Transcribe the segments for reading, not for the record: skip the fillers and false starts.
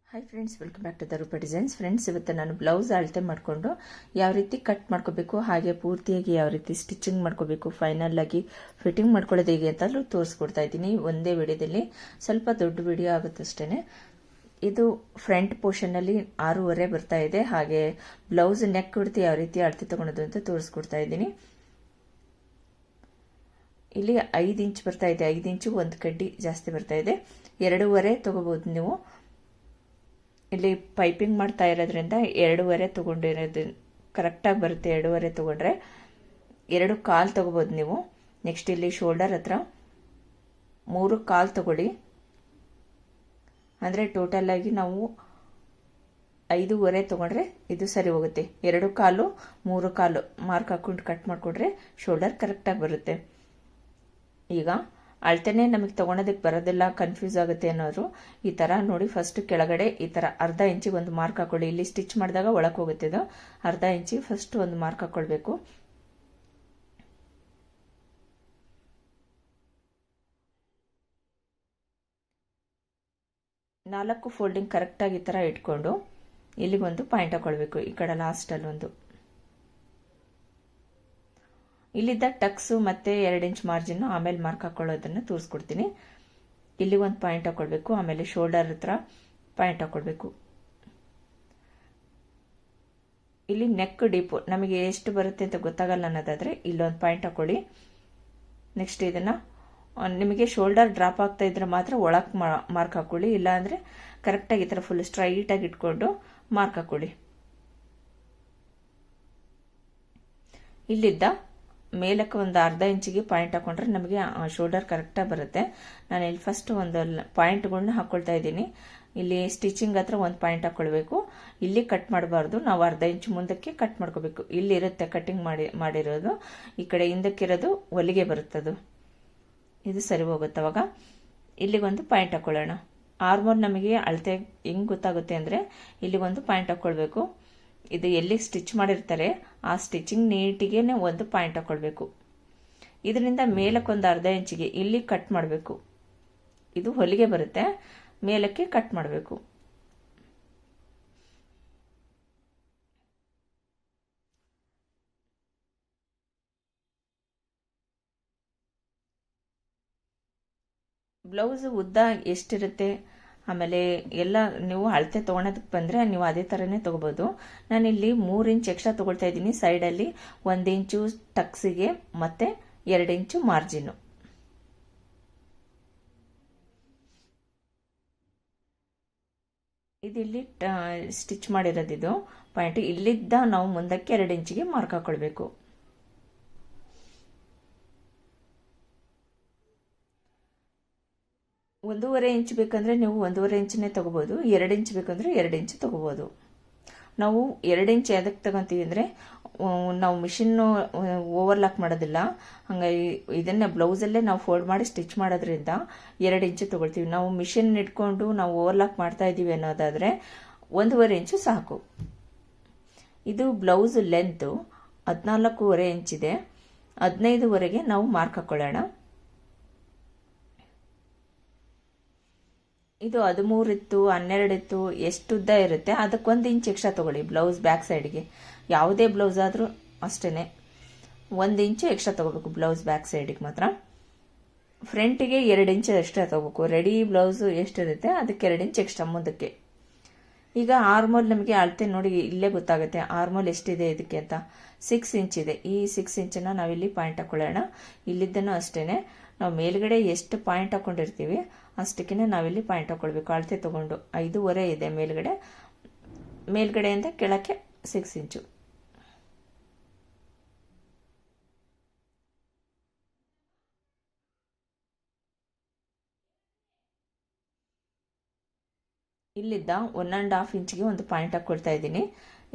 Hi friends, welcome back to the Roopa designs. Friends, ಇವತ್ತು ನಾನು blouse ಅಳತೆ ಮಾಡಿಕೊಂಡು ಯಾವ ರೀತಿ ಕಟ್ ಮಾಡ್ಕೋಬೇಕು, ಹಾಗೆ ಪೂರ್ತಿಯಾಗಿ ಯಾವ ರೀತಿ ಸ್ಟಿಚಿಂಗ್ ಮಾಡ್ಕೋಬೇಕು, ಫೈನಲ್ ಆಗಿ ಫಿಟ್ಟಿಂಗ್ ಮಾಡ್ಕೊಳ್ಳೋದು ಹೇಗೆ ಅಂತಲೂ ತೋರಿಸ್ಕೊಡ್ತಾ ಇದ್ದೀನಿ ಒಂದೇ ವಿಡಿಯೋದಲ್ಲಿ. ಸ್ವಲ್ಪ ದೊಡ್ಡ ವಿಡಿಯೋ ಆಗುತ್ತಷ್ಟೇ. ಇದು ಫ್ರಂಟ್ ಪೋರ್ಷನ್ನಲ್ಲಿ 6.5 ಬರ್ತಾ ಇದೆ. ಹಾಗೆ ಬ್ಲೌಸ್ ನೆಕ್ ಹೊಡ್ತಿ ಯಾವ ರೀತಿ ಅಳತೆ ತಗೊಳೋದು ಅಂತ ತೋರಿಸ್ಕೊಡ್ತಾ ಇದ್ದೀನಿ. ಇಲ್ಲಿ 5 ಇಂಚ್ ಬರ್ತಾ ಇದೆ. 5 ಇಂಚು ಒಂದು ಕಡ್ಡಿ ಜಾಸ್ತಿ ಬರ್ತಾ ಇದೆ. 2.5 ತಗೋಬಹುದು ನೀವು. ಇಲ್ಲಿ ಪೈಪಿಂಗ್ ಮಾಡ್ತಾ ಇರೋದ್ರಿಂದ 2.5 ತಗೊಂಡಿರೋದು ಕರೆಕ್ಟಾಗಿ ಬರುತ್ತೆ. 2.5 ತಗೊಂಡ್ರೆ 2.25 ತಗೋಬೋದು ನೀವು. ನೆಕ್ಸ್ಟ್ ಇಲ್ಲಿ ಶೋಲ್ಡರ್ ಹತ್ರ 3.25 ತಗೊಳ್ಳಿ. ಅಂದರೆ ಟೋಟಲ್ ಆಗಿ ನಾವು 5.5 ತಗೊಂಡ್ರೆ ಇದು ಸರಿ ಹೋಗುತ್ತೆ. 2.25 3.25 ಮಾರ್ಕ್ ಹಾಕೊಂಡು ಕಟ್ ಮಾಡಿಕೊಂಡ್ರೆ ಶೋಲ್ಡರ್ ಕರೆಕ್ಟಾಗಿ ಬರುತ್ತೆ. ಈಗ ಅಳತೆನೆ ನಮಗೆ ತಗೊಳೋದಕ್ಕೆ ಬರೋದಿಲ್ಲ, ಕನ್ಫ್ಯೂಸ್ ಆಗುತ್ತೆ ಅನ್ನೋರು ಈ ಥರ ನೋಡಿ. ಫಸ್ಟ್ ಕೆಳಗಡೆ ಈ ಥರ ಅರ್ಧ ಇಂಚಿಗೆ ಒಂದು ಮಾರ್ಕ್ ಹಾಕೊಳ್ಳಿ. ಇಲ್ಲಿ ಸ್ಟಿಚ್ ಮಾಡಿದಾಗ ಒಳಗೆ ಹೋಗುತ್ತೆ ಇದು. ಅರ್ಧ ಇಂಚಿಗೆ ಫಸ್ಟ್ ಒಂದು ಮಾರ್ಕ್ ಹಾಕೊಳ್ಬೇಕು. ನಾಲ್ಕು ಫೋಲ್ಡಿಂಗ್ ಕರೆಕ್ಟಾಗಿ ಈ ಥರ ಇಟ್ಕೊಂಡು ಇಲ್ಲಿಗೊಂದು ಪಾಯಿಂಟ್ ಹಾಕೊಳ್ಬೇಕು. ಈ ಕಡೆ ಲಾಸ್ಟಲ್ಲಿ ಒಂದು. ಇಲ್ಲಿದ್ದ ಟಕ್ಸು ಮತ್ತೆ 2 ಇಂಚ್ ಮಾರ್ಜಿನ್ ಆಮೇಲೆ ಮಾರ್ಕ್ ಹಾಕೊಳ್ಳೋದನ್ನು ತೋರಿಸ್ಕೊಡ್ತೀನಿ. ಇಲ್ಲಿ ಒಂದು ಪಾಯಿಂಟ್ ಹಾಕೊಳ್ಬೇಕು. ಆಮೇಲೆ ಶೋಲ್ಡರ್ ಹತ್ರ ಪಾಯಿಂಟ್ ಹಾಕೊಳ್ಬೇಕು. ಇಲ್ಲಿ ನೆಕ್ ಡೀಪು ನಮಗೆ ಎಷ್ಟು ಬರುತ್ತೆ ಅಂತ ಗೊತ್ತಾಗಲ್ಲ ಅನ್ನೋದಾದ್ರೆ ಇಲ್ಲೊಂದು ಪಾಯಿಂಟ್ ಹಾಕೊಳ್ಳಿ. ನೆಕ್ಸ್ಟ್ ಇದನ್ನ ನಿಮಗೆ ಶೋಲ್ಡರ್ ಡ್ರಾಪ್ ಆಗ್ತಾ ಇದ್ರೆ ಮಾತ್ರ ಒಳಗೆ ಮಾರ್ಕ್ ಹಾಕೊಳ್ಳಿ. ಇಲ್ಲ ಅಂದ್ರೆ ಕರೆಕ್ಟಾಗಿ ಈ ಥರ ಫುಲ್ ಸ್ಟ್ರೈಟಾಗಿ ಇಟ್ಕೊಂಡು ಮಾರ್ಕ್ ಹಾಕೊಳ್ಳಿ. ಇಲ್ಲಿದ್ದ ಮೇಲಕ್ಕೆ ಒಂದು ಅರ್ಧ ಇಂಚಿಗೆ ಪಾಯಿಂಟ್ ಹಾಕೊಂಡ್ರೆ ನಮಗೆ ಶೋಲ್ಡರ್ ಕರೆಕ್ಟಾಗಿ ಬರುತ್ತೆ. ನಾನು ಇಲ್ಲಿ ಫಸ್ಟ್ ಒಂದು ಪಾಯಿಂಟ್ಗಳನ್ನ ಹಾಕೊಳ್ತಾ ಇದ್ದೀನಿ. ಇಲ್ಲಿ ಸ್ಟಿಚಿಂಗ್ ಹತ್ರ ಒಂದು ಪಾಯಿಂಟ್ ಹಾಕೊಳ್ಬೇಕು. ಇಲ್ಲಿ ಕಟ್ ಮಾಡಬಾರ್ದು, ನಾವು ಅರ್ಧ ಇಂಚ್ ಮುಂದಕ್ಕೆ ಕಟ್ ಮಾಡ್ಕೋಬೇಕು. ಇಲ್ಲಿ ಇರುತ್ತೆ ಕಟಿಂಗ್ ಮಾಡಿರೋದು, ಈ ಕಡೆ ಹಿಂದಕ್ಕಿರೋದು ಹೊಲಿಗೆ ಬರುತ್ತದು. ಇದು ಸರಿ ಹೋಗುತ್ತೆ. ಅವಾಗ ಇಲ್ಲಿಗೊಂದು ಪಾಯಿಂಟ್ ಹಾಕೊಳ್ಳೋಣ. ಆರ್ಮೋಲ್ ನಮಗೆ ಅಳತೆ ಹೆಂಗೆ ಗೊತ್ತಾಗುತ್ತೆ ಅಂದರೆ ಇಲ್ಲಿಗೊಂದು ಪಾಯಿಂಟ್ ಹಾಕೊಳ್ಬೇಕು. ಇದು ಎಲ್ಲಿ ಸ್ಟಿಚ್ ಮಾಡಿರ್ತಾರೆ ಆ ಸ್ಟಿಚಿಂಗ್ ನೀಟಿಗೆ ಒಂದು ಪಾಯಿಂಟ್ ಹಾಕೊಳ್ಬೇಕು. ಇದರಿಂದ ಮೇಲಕ್ಕೆ ಒಂದು ಅರ್ಧ ಇಂಚಿಗೆ ಇಲ್ಲಿ ಕಟ್ ಮಾಡಬೇಕು. ಇದು ಹೊಲಿಗೆ ಬರುತ್ತೆ, ಮೇಲಕ್ಕೆ ಕಟ್ ಮಾಡಬೇಕು. ಬ್ಲೌಸ್ ಉದ್ದ ಎಷ್ಟಿರುತ್ತೆ ಆಮೇಲೆ ಎಲ್ಲ ನೀವು ಅಳತೆ ತೊಗೊಳೋದಕ್ಕೆ ಬಂದರೆ ನೀವು ಅದೇ ಥರನೇ ತೊಗೋಬೋದು. ನಾನಿಲ್ಲಿ 3 ಇಂಚ್ ಎಕ್ಸ್ಟ್ರಾ ತೊಗೊಳ್ತಾ ಇದ್ದೀನಿ. ಸೈಡಲ್ಲಿ 1 ಇಂಚು ಟಕ್ಸಿಗೆ ಮತ್ತು 2 ಇಂಚು ಮಾರ್ಜಿನ್ನು. ಇದಿಲ್ಲಿ ಸ್ಟಿಚ್ ಮಾಡಿರೋದಿದು ಪಾಯಿಂಟ್. ಇಲ್ಲಿದ್ದ ನಾವು ಮುಂದಕ್ಕೆ 2 ಇಂಚಿಗೆ ಮಾರ್ಕ್ ಹಾಕೊಳ್ಬೇಕು. ಒಂದೂವರೆ ಇಂಚ್ ಬೇಕಂದ್ರೆ ನೀವು 1.5 ಇಂಚನ್ನೇ ತಗೋಬಹುದು. 2 ಇಂಚ್ ಬೇಕಂದ್ರೆ 2 ಇಂಚ್ ತಗೋಬಹುದು. ನಾವು 2 ಇಂಚ್ ಎದಕ್ಕೆ ತಗೊಂತೀವಿ ಅಂದರೆ ನಾವು ಮಿಷಿನ್ ಓವರ್ಲಾಕ್ ಮಾಡೋದಿಲ್ಲ. ಹಂಗಾಗಿ ಇದನ್ನ ಬ್ಲೌಸಲ್ಲೇ ನಾವು ಫೋಲ್ಡ್ ಮಾಡಿ ಸ್ಟಿಚ್ ಮಾಡೋದ್ರಿಂದ 2 ಇಂಚು ತಗೊಳ್ತೀವಿ. ನಾವು ಮಿಷಿನ್ ಇಟ್ಕೊಂಡು ನಾವು ಓವರ್ಲಾಕ್ ಮಾಡ್ತಾ ಇದ್ದೀವಿ ಅನ್ನೋದಾದರೆ 1.5 ಇಂಚು ಸಾಕು. ಇದು ಬ್ಲೌಸ್ ಲೆಂತ್ 14.5 ಇಂಚಿದೆ. 15ವರೆಗೆ ನಾವು ಮಾರ್ಕ್ ಹಾಕೊಳ್ಳೋಣ. ಇದು 13 ಇತ್ತು, 12 ಇತ್ತು, ಎಷ್ಟು ಉದ್ದ ಇರುತ್ತೆ ಅದಕ್ಕೆ 1 ಇಂಚ್ ಎಕ್ಸ್ಟ್ರಾ ತಗೊಳ್ಳಿ. ಬ್ಲೌಸ್ ಬ್ಯಾಕ್ ಸೈಡ್ಗೆ ಯಾವುದೇ ಬ್ಲೌಸ್ ಆದರೂ ಅಷ್ಟೇ 1 ಇಂಚು ಎಕ್ಸ್ಟ್ರಾ ತಗೋಬೇಕು. ಬ್ಲೌಸ್ ಬ್ಯಾಕ್ ಸೈಡ್ಗೆ ಮಾತ್ರ. ಫ್ರಂಟಿಗೆ 2 ಇಂಚ್ ಎಕ್ಸ್ಟ್ರಾ ತಗೋಬೇಕು. ರೆಡಿ ಬ್ಲೌಸ್ ಎಷ್ಟಿರುತ್ತೆ ಅದಕ್ಕೆ 2 ಇಂಚ್ ಎಕ್ಸ್ಟ್ರಾ ಮುಂದಕ್ಕೆ. ಈಗ ಆರ್ಮೋಲ್ ನಮಗೆ ಅಳತೆ ನೋಡಿ ಇಲ್ಲೇ ಗೊತ್ತಾಗುತ್ತೆ ಆರ್ಮೋಲ್ ಎಷ್ಟಿದೆ ಇದಕ್ಕೆ ಅಂತ. 6 ಇಂಚ್ ಇದೆ. ಈ 6 ಇಂಚನ್ನ ನಾವಿಲ್ಲಿ ಪಾಯಿಂಟ್ ಹಾಕೊಳ್ಳೋಣ. ಇಲ್ಲಿದ್ದನೂ ಅಷ್ಟೇ ನಾವು ಮೇಲ್ಗಡೆ ಎಷ್ಟು ಪಾಯಿಂಟ್ ಹಾಕೊಂಡಿರ್ತೀವಿ ಅಷ್ಟಕ್ಕೆ ನಾವಿಲ್ಲಿ ಪಾಯಿಂಟ್ ಹಾಕೊಳ್ಬೇಕು. ಅಳತೆ ತಗೊಂಡು 5.5 ಇದೆ ಮೇಲ್ಗಡೆಯಿಂದ ಕೆಳಕ್ಕೆ 6 ಇಂಚು. ಇಲ್ಲಿದ್ದ 1.5 ಇಂಚಿಗೆ ಒಂದು ಪಾಯಿಂಟ್ ಹಾಕೊಳ್ತಾ ಇದ್ದೀನಿ.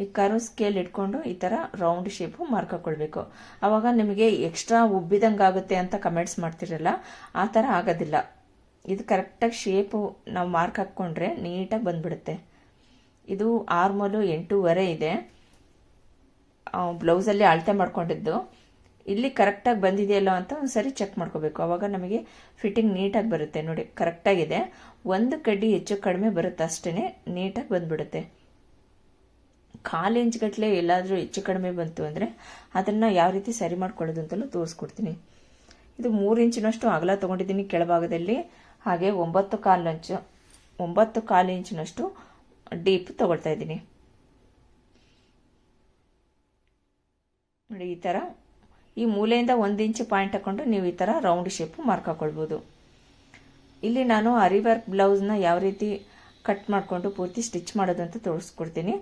ಈ ಕರ್ವ್ ಸ್ಕೇಲ್ ಇಟ್ಕೊಂಡು ಈ ಥರ ರೌಂಡ್ ಶೇಪು ಮಾರ್ಕ್ ಹಾಕೊಳ್ಬೇಕು. ಆವಾಗ ನಿಮಗೆ ಎಕ್ಸ್ಟ್ರಾ ಉಬ್ಬಿದಂಗೆ ಆಗುತ್ತೆ ಅಂತ ಕಮೆಂಟ್ಸ್ ಮಾಡ್ತಿರಲ್ಲ, ಆ ಥರ ಆಗೋದಿಲ್ಲ. ಇದು ಕರೆಕ್ಟಾಗಿ ಶೇಪು ನಾವು ಮಾರ್ಕ್ ಹಾಕ್ಕೊಂಡ್ರೆ ನೀಟಾಗಿ ಬಂದ್ಬಿಡುತ್ತೆ. ಇದು ಆರ್ಮೋಲು 8.5 ಇದೆ. ಬ್ಲೌಸಲ್ಲಿ ಅಳತೆ ಮಾಡ್ಕೊಂಡಿದ್ದು. ಇಲ್ಲಿ ಕರೆಕ್ಟಾಗಿ ಬಂದಿದೆಯಲ್ಲ ಅಂತ ಒಂದು ಸರಿ ಚೆಕ್ ಮಾಡ್ಕೋಬೇಕು. ಆವಾಗ ನಮಗೆ ಫಿಟ್ಟಿಂಗ್ ನೀಟಾಗಿ ಬರುತ್ತೆ. ನೋಡಿ ಕರೆಕ್ಟಾಗಿದೆ, ಒಂದು ಕಡ್ಡಿ ಹೆಚ್ಚು ಕಡಿಮೆ ಬರುತ್ತೆ ಅಷ್ಟೇ, ನೀಟಾಗಿ ಬಂದ್ಬಿಡುತ್ತೆ. 1/4 ಇಂಚ್ ಗಟ್ಟಲೆ ಎಲ್ಲಾದರೂ ಹೆಚ್ಚು ಕಡಿಮೆ ಬಂತು ಅಂದರೆ ಅದನ್ನು ಯಾವ ರೀತಿ ಸರಿ ಮಾಡ್ಕೊಳ್ಳೋದು ಅಂತಲೂ ತೋರಿಸ್ಕೊಡ್ತೀನಿ. ಇದು 3 ಇಂಚಿನಷ್ಟು ಅಗಲ ತೊಗೊಂಡಿದ್ದೀನಿ ಕೆಳಭಾಗದಲ್ಲಿ, ಹಾಗೆ 9.25 ಇಂಚಿನಷ್ಟು ಡೀಪ್ ತೊಗೊಳ್ತಾ ಇದ್ದೀನಿ. ನೋಡಿ ಈ ಥರ ಈ ಮೂಲೆಯಿಂದ 1 ಇಂಚ್ ಪಾಯಿಂಟ್ ಹಾಕೊಂಡು ನೀವು ಈ ಥರ ರೌಂಡ್ ಶೇಪ್ ಮಾರ್ಕ್ ಹಾಕೊಳ್ಬೋದು. ಇಲ್ಲಿ ನಾನು ಅರಿ ವರ್ಕ್ ಬ್ಲೌಸ್ನ ಯಾವ ರೀತಿ ಕಟ್ ಮಾಡಿಕೊಂಡು ಪೂರ್ತಿ ಸ್ಟಿಚ್ ಮಾಡೋದು ಅಂತ ತೋರಿಸ್ಕೊಡ್ತೀನಿ.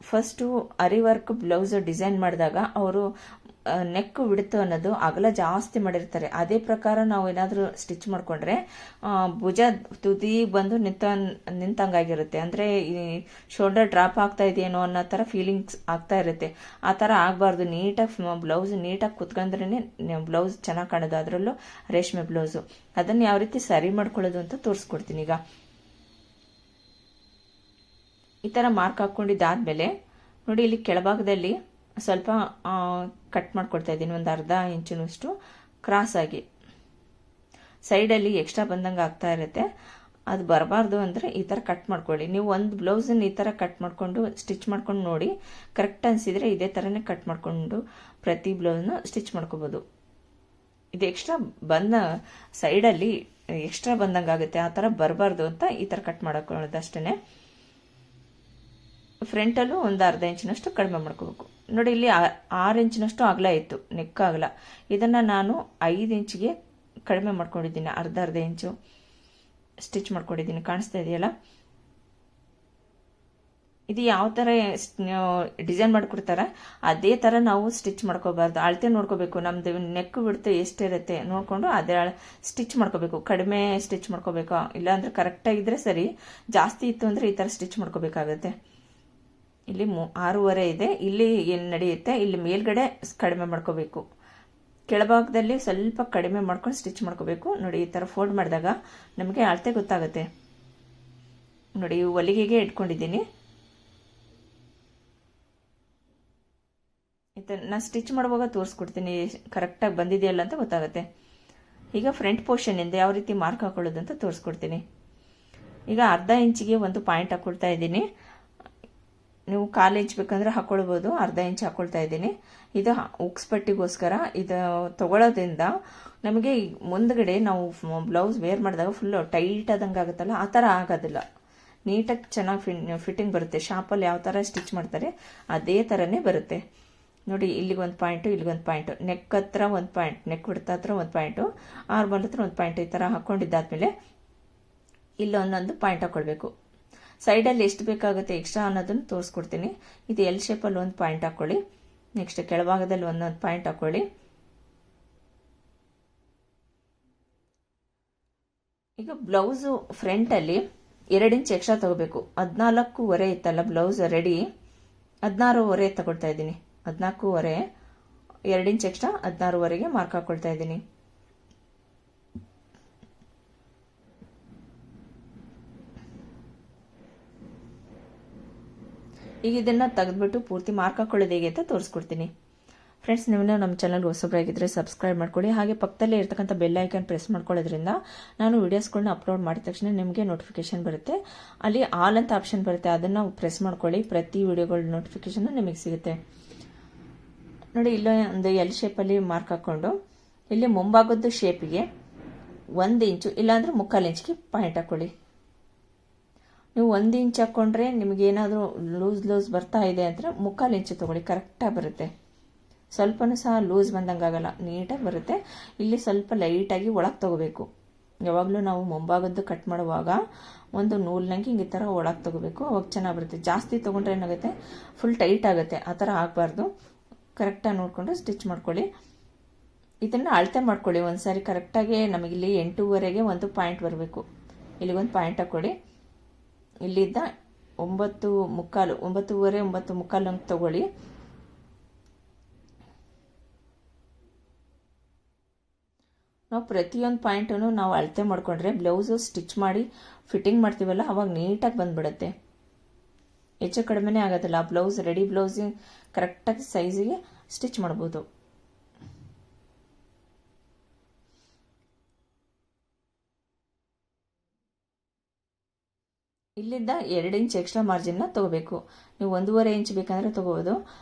ಫಸ್ಟು ಅರಿ ವರ್ಕ್ ಬ್ಲೌಸ್ ಡಿಸೈನ್ ಮಾಡಿದಾಗ ಅವರು ನೆಕ್ ವಿಡ್ತ್ ಅನ್ನೋದು ಅಗಲ ಜಾಸ್ತಿ ಮಾಡಿರ್ತಾರೆ. ಅದೇ ಪ್ರಕಾರ ನಾವು ಏನಾದರೂ ಸ್ಟಿಚ್ ಮಾಡಿಕೊಂಡ್ರೆ ಭುಜ ತುದಿ ಬಂದು ನಿಂತಂಗಾಗಿರುತ್ತೆ. ಅಂದರೆ ಈ ಶೋಲ್ಡರ್ ಡ್ರಾಪ್ ಆಗ್ತಾ ಇದೆಯೇನೋ ಅನ್ನೋ ಥರ ಫೀಲಿಂಗ್ಸ್ ಆಗ್ತಾ ಇರುತ್ತೆ. ಆ ಥರ ಆಗಬಾರ್ದು. ನೀಟಾಗಿ ಬ್ಲೌಸ್ ನೀಟಾಗಿ ಕುತ್ಕೊಂಡ್ರೇ ಬ್ಲೌಸ್ ಚೆನ್ನಾಗಿ ಕಾಣೋದು, ಅದರಲ್ಲೂ ರೇಷ್ಮೆ ಬ್ಲೌಸು. ಅದನ್ನು ಯಾವ ರೀತಿ ಸರಿ ಮಾಡ್ಕೊಳ್ಳೋದು ಅಂತ ತೋರಿಸ್ಕೊಡ್ತೀನಿ. ಈಗ ಈ ಥರ ಮಾರ್ಕ್ ಹಾಕ್ಕೊಂಡಿದ್ದಾದಮೇಲೆ ನೋಡಿ ಇಲ್ಲಿ ಕೆಳಭಾಗದಲ್ಲಿ ಸ್ವಲ್ಪ ಕಟ್ ಮಾಡ್ಕೊಳ್ತಾ ಇದ್ದೀನಿ, ಒಂದು 1/2 ಇಂಚಿನಷ್ಟು ಕ್ರಾಸ್ ಆಗಿ. ಸೈಡಲ್ಲಿ ಎಕ್ಸ್ಟ್ರಾ ಬಂದಂಗೆ ಆಗ್ತಾ ಇರುತ್ತೆ, ಅದು ಬರಬಾರ್ದು ಅಂದರೆ ಈ ಥರ ಕಟ್ ಮಾಡ್ಕೊಳ್ಳಿ. ನೀವು ಒಂದು ಬ್ಲೌಸನ್ನು ಈ ಥರ ಕಟ್ ಮಾಡಿಕೊಂಡು ಸ್ಟಿಚ್ ಮಾಡ್ಕೊಂಡು ನೋಡಿ, ಕರೆಕ್ಟ್ ಅನಿಸಿದರೆ ಇದೇ ಥರನೇ ಕಟ್ ಮಾಡಿಕೊಂಡು ಪ್ರತಿ ಬ್ಲೌಸ್ನ ಸ್ಟಿಚ್ ಮಾಡ್ಕೋಬೋದು. ಇದು ಎಕ್ಸ್ಟ್ರಾ ಬಂದ ಸೈಡಲ್ಲಿ ಎಕ್ಸ್ಟ್ರಾ ಬಂದಂಗೆ ಆಗುತ್ತೆ, ಆ ಥರ ಬರಬಾರ್ದು ಅಂತ ಈ ಥರ ಕಟ್ ಮಾಡ್ಕೊಳ್ಳೋದು ಅಷ್ಟೇ. ಫ್ರಂಟಲ್ಲೂ ಒಂದು 1/2 ಇಂಚಿನಷ್ಟು ಕಡಿಮೆ ಮಾಡ್ಕೋಬೇಕು. ನೋಡಿ ಇಲ್ಲಿ 6 ಇಂಚಿನಷ್ಟು ಅಗಲ ಇತ್ತು ನೆಕ್ ಅಗಲ, ಇದನ್ನು ನಾನು 5 ಇಂಚಿಗೆ ಕಡಿಮೆ ಮಾಡ್ಕೊಂಡಿದ್ದೀನಿ. ಅರ್ಧ ಇಂಚು ಸ್ಟಿಚ್ ಮಾಡ್ಕೊಂಡಿದ್ದೀನಿ, ಕಾಣಿಸ್ತಾ ಇದೆಯಲ್ಲ. ಇದು ಯಾವ ಥರ ಡಿಸೈನ್ ಮಾಡಿಕೊಡ್ತಾರೆ ಅದೇ ಥರ ನಾವು ಸ್ಟಿಚ್ ಮಾಡ್ಕೋಬಾರ್ದು. ಅಳತೆ ನೋಡ್ಕೋಬೇಕು, ನಮ್ಮದು ನೆಕ್ ಬಿಡ್ತು ಎಷ್ಟಿರುತ್ತೆ ನೋಡಿಕೊಂಡು ಅದೇ ಸ್ಟಿಚ್ ಮಾಡ್ಕೋಬೇಕು. ಕಡಿಮೆ ಸ್ಟಿಚ್ ಮಾಡ್ಕೋಬೇಕು, ಇಲ್ಲಾಂದರೆ ಕರೆಕ್ಟಾಗಿದ್ದರೆ ಸರಿ, ಜಾಸ್ತಿ ಇತ್ತು ಅಂದರೆ ಈ ಥರ ಸ್ಟಿಚ್ ಮಾಡ್ಕೋಬೇಕಾಗತ್ತೆ. ಇಲ್ಲಿ 6.5 ಇದೆ, ಇಲ್ಲಿ ಏನು ನಡೆಯುತ್ತೆ, ಇಲ್ಲಿ ಮೇಲ್ಗಡೆ ಕಡಿಮೆ ಮಾಡ್ಕೋಬೇಕು, ಕೆಳಭಾಗದಲ್ಲಿ ಸ್ವಲ್ಪ ಕಡಿಮೆ ಮಾಡ್ಕೊಂಡು ಸ್ಟಿಚ್ ಮಾಡ್ಕೋಬೇಕು. ನೋಡಿ ಈ ಥರ ಫೋಲ್ಡ್ ಮಾಡಿದಾಗ ನಮಗೆ ಅಳತೆ ಗೊತ್ತಾಗುತ್ತೆ. ನೋಡಿ ಹೊಲಿಗೆಗೆ ಇಟ್ಕೊಂಡಿದ್ದೀನಿ, ನಾನು ಸ್ಟಿಚ್ ಮಾಡುವಾಗ ತೋರಿಸ್ಕೊಡ್ತೀನಿ, ಕರೆಕ್ಟಾಗಿ ಬಂದಿದೆಯಲ್ಲ ಅಂತ ಗೊತ್ತಾಗುತ್ತೆ. ಈಗ ಫ್ರಂಟ್ ಪೋರ್ಷನಿಂದ ಯಾವ ರೀತಿ ಮಾರ್ಕ್ ಹಾಕೊಳ್ಳೋದು ಅಂತ ತೋರಿಸ್ಕೊಡ್ತೀನಿ. ಈಗ 1/2 ಇಂಚಿಗೆ ಒಂದು ಪಾಯಿಂಟ್ ಹಾಕ್ಕೊಳ್ತಾ ಇದ್ದೀನಿ. ನೀವು 1/4 ಇಂಚ್ ಬೇಕಂದ್ರೆ ಹಾಕ್ಕೊಳ್ಬೋದು, 1/2 ಇಂಚ್ ಹಾಕ್ಕೊಳ್ತಾ ಇದ್ದೀನಿ. ಇದು ಉಕ್ಸ್ ಪಟ್ಟಿಗೋಸ್ಕರ. ಇದು ತಗೊಳ್ಳೋದ್ರಿಂದ ನಮಗೆ ಮುಂದ್ಗಡೆ ನಾವು ಬ್ಲೌಸ್ ವೇರ್ ಮಾಡಿದಾಗ ಫುಲ್ಲು ಟೈಟ್ ಆದಂಗೆ ಆಗುತ್ತಲ್ಲ, ಆ ಥರ ಆಗೋದಿಲ್ಲ. ನೀಟಾಗಿ ಚೆನ್ನಾಗಿ ಫಿಟ್ಟಿಂಗ್ ಬರುತ್ತೆ. ಶಾಪಲ್ಲಿ ಯಾವ ಥರ ಸ್ಟಿಚ್ ಮಾಡ್ತಾರೆ ಅದೇ ಥರನೇ ಬರುತ್ತೆ. ನೋಡಿ ಇಲ್ಲಿಗೊಂದು ಪಾಯಿಂಟು, ಇಲ್ಲಿಗೊಂದು ಪಾಯಿಂಟು, ನೆಕ್ ಹತ್ರ ಒಂದು ಪಾಯಿಂಟ್, ನೆಕ್ ಬಿಡ್ತ ಹತ್ರ ಒಂದು ಪಾಯಿಂಟು, ಆರ್ಮಲ್ ಹತ್ರ ಒಂದು ಪಾಯಿಂಟ್, ಈ ಥರ ಹಾಕ್ಕೊಂಡಿದ್ದಾದ್ಮೇಲೆ ಇಲ್ಲೊಂದೊಂದು ಪಾಯಿಂಟ್ ಹಾಕ್ಕೊಳ್ಬೇಕು. ಸೈಡಲ್ಲಿ ಎಷ್ಟು ಬೇಕಾಗುತ್ತೆ ಎಕ್ಸ್ಟ್ರಾ ಅನ್ನೋದನ್ನು ತೋರಿಸ್ಕೊಡ್ತೀನಿ. ಇದು ಎಲ್ ಶೇಪಲ್ಲಿ ಒಂದು ಪಾಯಿಂಟ್ ಹಾಕ್ಕೊಳ್ಳಿ. ನೆಕ್ಸ್ಟ್ ಕೆಳಭಾಗದಲ್ಲಿ ಒಂದೊಂದು ಪಾಯಿಂಟ್ ಹಾಕ್ಕೊಳ್ಳಿ. ಈಗ ಬ್ಲೌಸು ಫ್ರಂಟಲ್ಲಿ 2 ಇಂಚ್ ಎಕ್ಸ್ಟ್ರಾ ತಗೋಬೇಕು. 14.5 ಇತ್ತಲ್ಲ ಬ್ಲೌಸ್ ರೆಡಿ, 16.5 ತಗೊಳ್ತಾ ಇದ್ದೀನಿ. 14.5, 2 ಇಂಚ್ ಎಕ್ಸ್ಟ್ರಾ 16.5ಗೆ ಮಾರ್ಕ್ ಹಾಕ್ಕೊಳ್ತಾ ಇದ್ದೀನಿ. ಈಗ ಇದನ್ನು ತೆಗೆದ್ಬಿಟ್ಟು ಪೂರ್ತಿ ಮಾರ್ಕ್ ಹಾಕೊಳ್ಳೋದು ಹೇಗೆ ಅಂತ ತೋರಿಸ್ಕೊಡ್ತೀನಿ. ಫ್ರೆಂಡ್ಸ್, ನೀವು ನಮ್ಮ ಚಾನಲ್ ಹೊಸಬರಾಗಿದ್ದರೆ ಸಬ್ಸ್ಕ್ರೈಬ್ ಮಾಡ್ಕೊಳ್ಳಿ. ಹಾಗೆ ಪಕ್ಕದಲ್ಲೇ ಇರ್ತಕ್ಕಂಥ ಬೆಲ್ ಐಕನ್ ಪ್ರೆಸ್ ಮಾಡ್ಕೊಳ್ಳೋದ್ರಿಂದ ನಾನು ವೀಡಿಯೋಸ್ಗಳನ್ನ ಅಪ್ಲೋಡ್ ಮಾಡಿದ ತಕ್ಷಣ ನಿಮಗೆ ನೋಟಿಫಿಕೇಶನ್ ಬರುತ್ತೆ. ಅಲ್ಲಿ ಆಲ್ ಅಂತ ಆಪ್ಷನ್ ಬರುತ್ತೆ, ಅದನ್ನು ಪ್ರೆಸ್ ಮಾಡ್ಕೊಳ್ಳಿ. ಪ್ರತಿ ವಿಡಿಯೋಗಳ ನೋಟಿಫಿಕೇಶನ್ ನಿಮಗೆ ಸಿಗುತ್ತೆ. ನೋಡಿ ಇಲ್ಲೇ ಒಂದು ಎಲ್ ಶೇಪಲ್ಲಿ ಮಾರ್ಕ್ ಹಾಕ್ಕೊಂಡು ಇಲ್ಲಿ ಮುಂಭಾಗದ್ದು ಶೇಪಿಗೆ 1 ಇಂಚು ಇಲ್ಲಾಂದರೆ 3/4 ಇಂಚ್ಗೆ ಪಾಯಿಂಟ್ ಹಾಕ್ಕೊಳ್ಳಿ. ನೀವು 1 ಇಂಚ್ ಹಾಕ್ಕೊಂಡ್ರೆ ನಿಮಗೇನಾದರೂ ಲೂಸ್ ಬರ್ತಾ ಇದೆ ಅಂದರೆ 3/4 ಇಂಚು ತೊಗೊಳ್ಳಿ, ಕರೆಕ್ಟಾಗಿ ಬರುತ್ತೆ. ಸ್ವಲ್ಪನೂ ಸಹ ಲೂಸ್ ಬಂದಂಗಾಗಲ್ಲ, ನೀಟಾಗಿ ಬರುತ್ತೆ. ಇಲ್ಲಿ ಸ್ವಲ್ಪ ಲೈಟಾಗಿ ಒಳಗೆ ತೊಗೋಬೇಕು. ಯಾವಾಗಲೂ ನಾವು ಮುಂಭಾಗದ್ದು ಕಟ್ ಮಾಡುವಾಗ ಒಂದು ನೂಲ್ನಂಗೆ ಹಿಂಗೆ ಈ ಥರ ಒಳಗೆ ತೊಗೋಬೇಕು, ಅವಾಗ ಚೆನ್ನಾಗಿ ಬರುತ್ತೆ. ಜಾಸ್ತಿ ತೊಗೊಂಡ್ರೆ ಏನಾಗುತ್ತೆ, ಫುಲ್ ಟೈಟ್ ಆಗುತ್ತೆ. ಆ ಥರ ಆಗಬಾರ್ದು. ಕರೆಕ್ಟಾಗಿ ನೋಡಿಕೊಂಡು ಸ್ಟಿಚ್ ಮಾಡ್ಕೊಳ್ಳಿ. ಇದನ್ನು ಅಳತೆ ಮಾಡ್ಕೊಳ್ಳಿ ಒಂದು ಸಾರಿ ಕರೆಕ್ಟಾಗಿ. ನಮಗಿಲ್ಲಿ 8.5ಗೆ ಒಂದು ಪಾಯಿಂಟ್ ಬರಬೇಕು. ಇಲ್ಲಿಗೊಂದು ಪಾಯಿಂಟ್ ಹಾಕ್ಕೊಳ್ಳಿ. ಇಲ್ಲಿದ್ದ 9.75, 9.5, 9.75 ಹಂಗೆ ತಗೊಳ್ಳಿ. ನಾವು ಪ್ರತಿಯೊಂದು ಪಾಯಿಂಟನ್ನು ನಾವು ಅಳತೆ ಮಾಡಿಕೊಂಡ್ರೆ ಬ್ಲೌಸು ಸ್ಟಿಚ್ ಮಾಡಿ ಫಿಟ್ಟಿಂಗ್ ಮಾಡ್ತೀವಲ್ಲ ಅವಾಗ ನೀಟಾಗಿ ಬಂದ್ಬಿಡುತ್ತೆ. ಹೆಚ್ಚು ಕಡಿಮೆನೇ ಆಗೋದಿಲ್ಲ. ಬ್ಲೌಸ್ ರೆಡಿ ಬ್ಲೌಸಿಗೆ ಕರೆಕ್ಟಾಗಿ ಸೈಜಿಗೆ ಸ್ಟಿಚ್ ಮಾಡ್ಬೋದು. ಇಲ್ಲಿಂದ 2 ಇಂಚ್ ಎಕ್ಸ್ಟ್ರಾ ಮಾರ್ಜಿನ್ನ ತೊಗೋಬೇಕು. ನೀವು 1.5 ಇಂಚ್ ಬೇಕಂದ್ರೆ ತೊಗೋಬೋದು.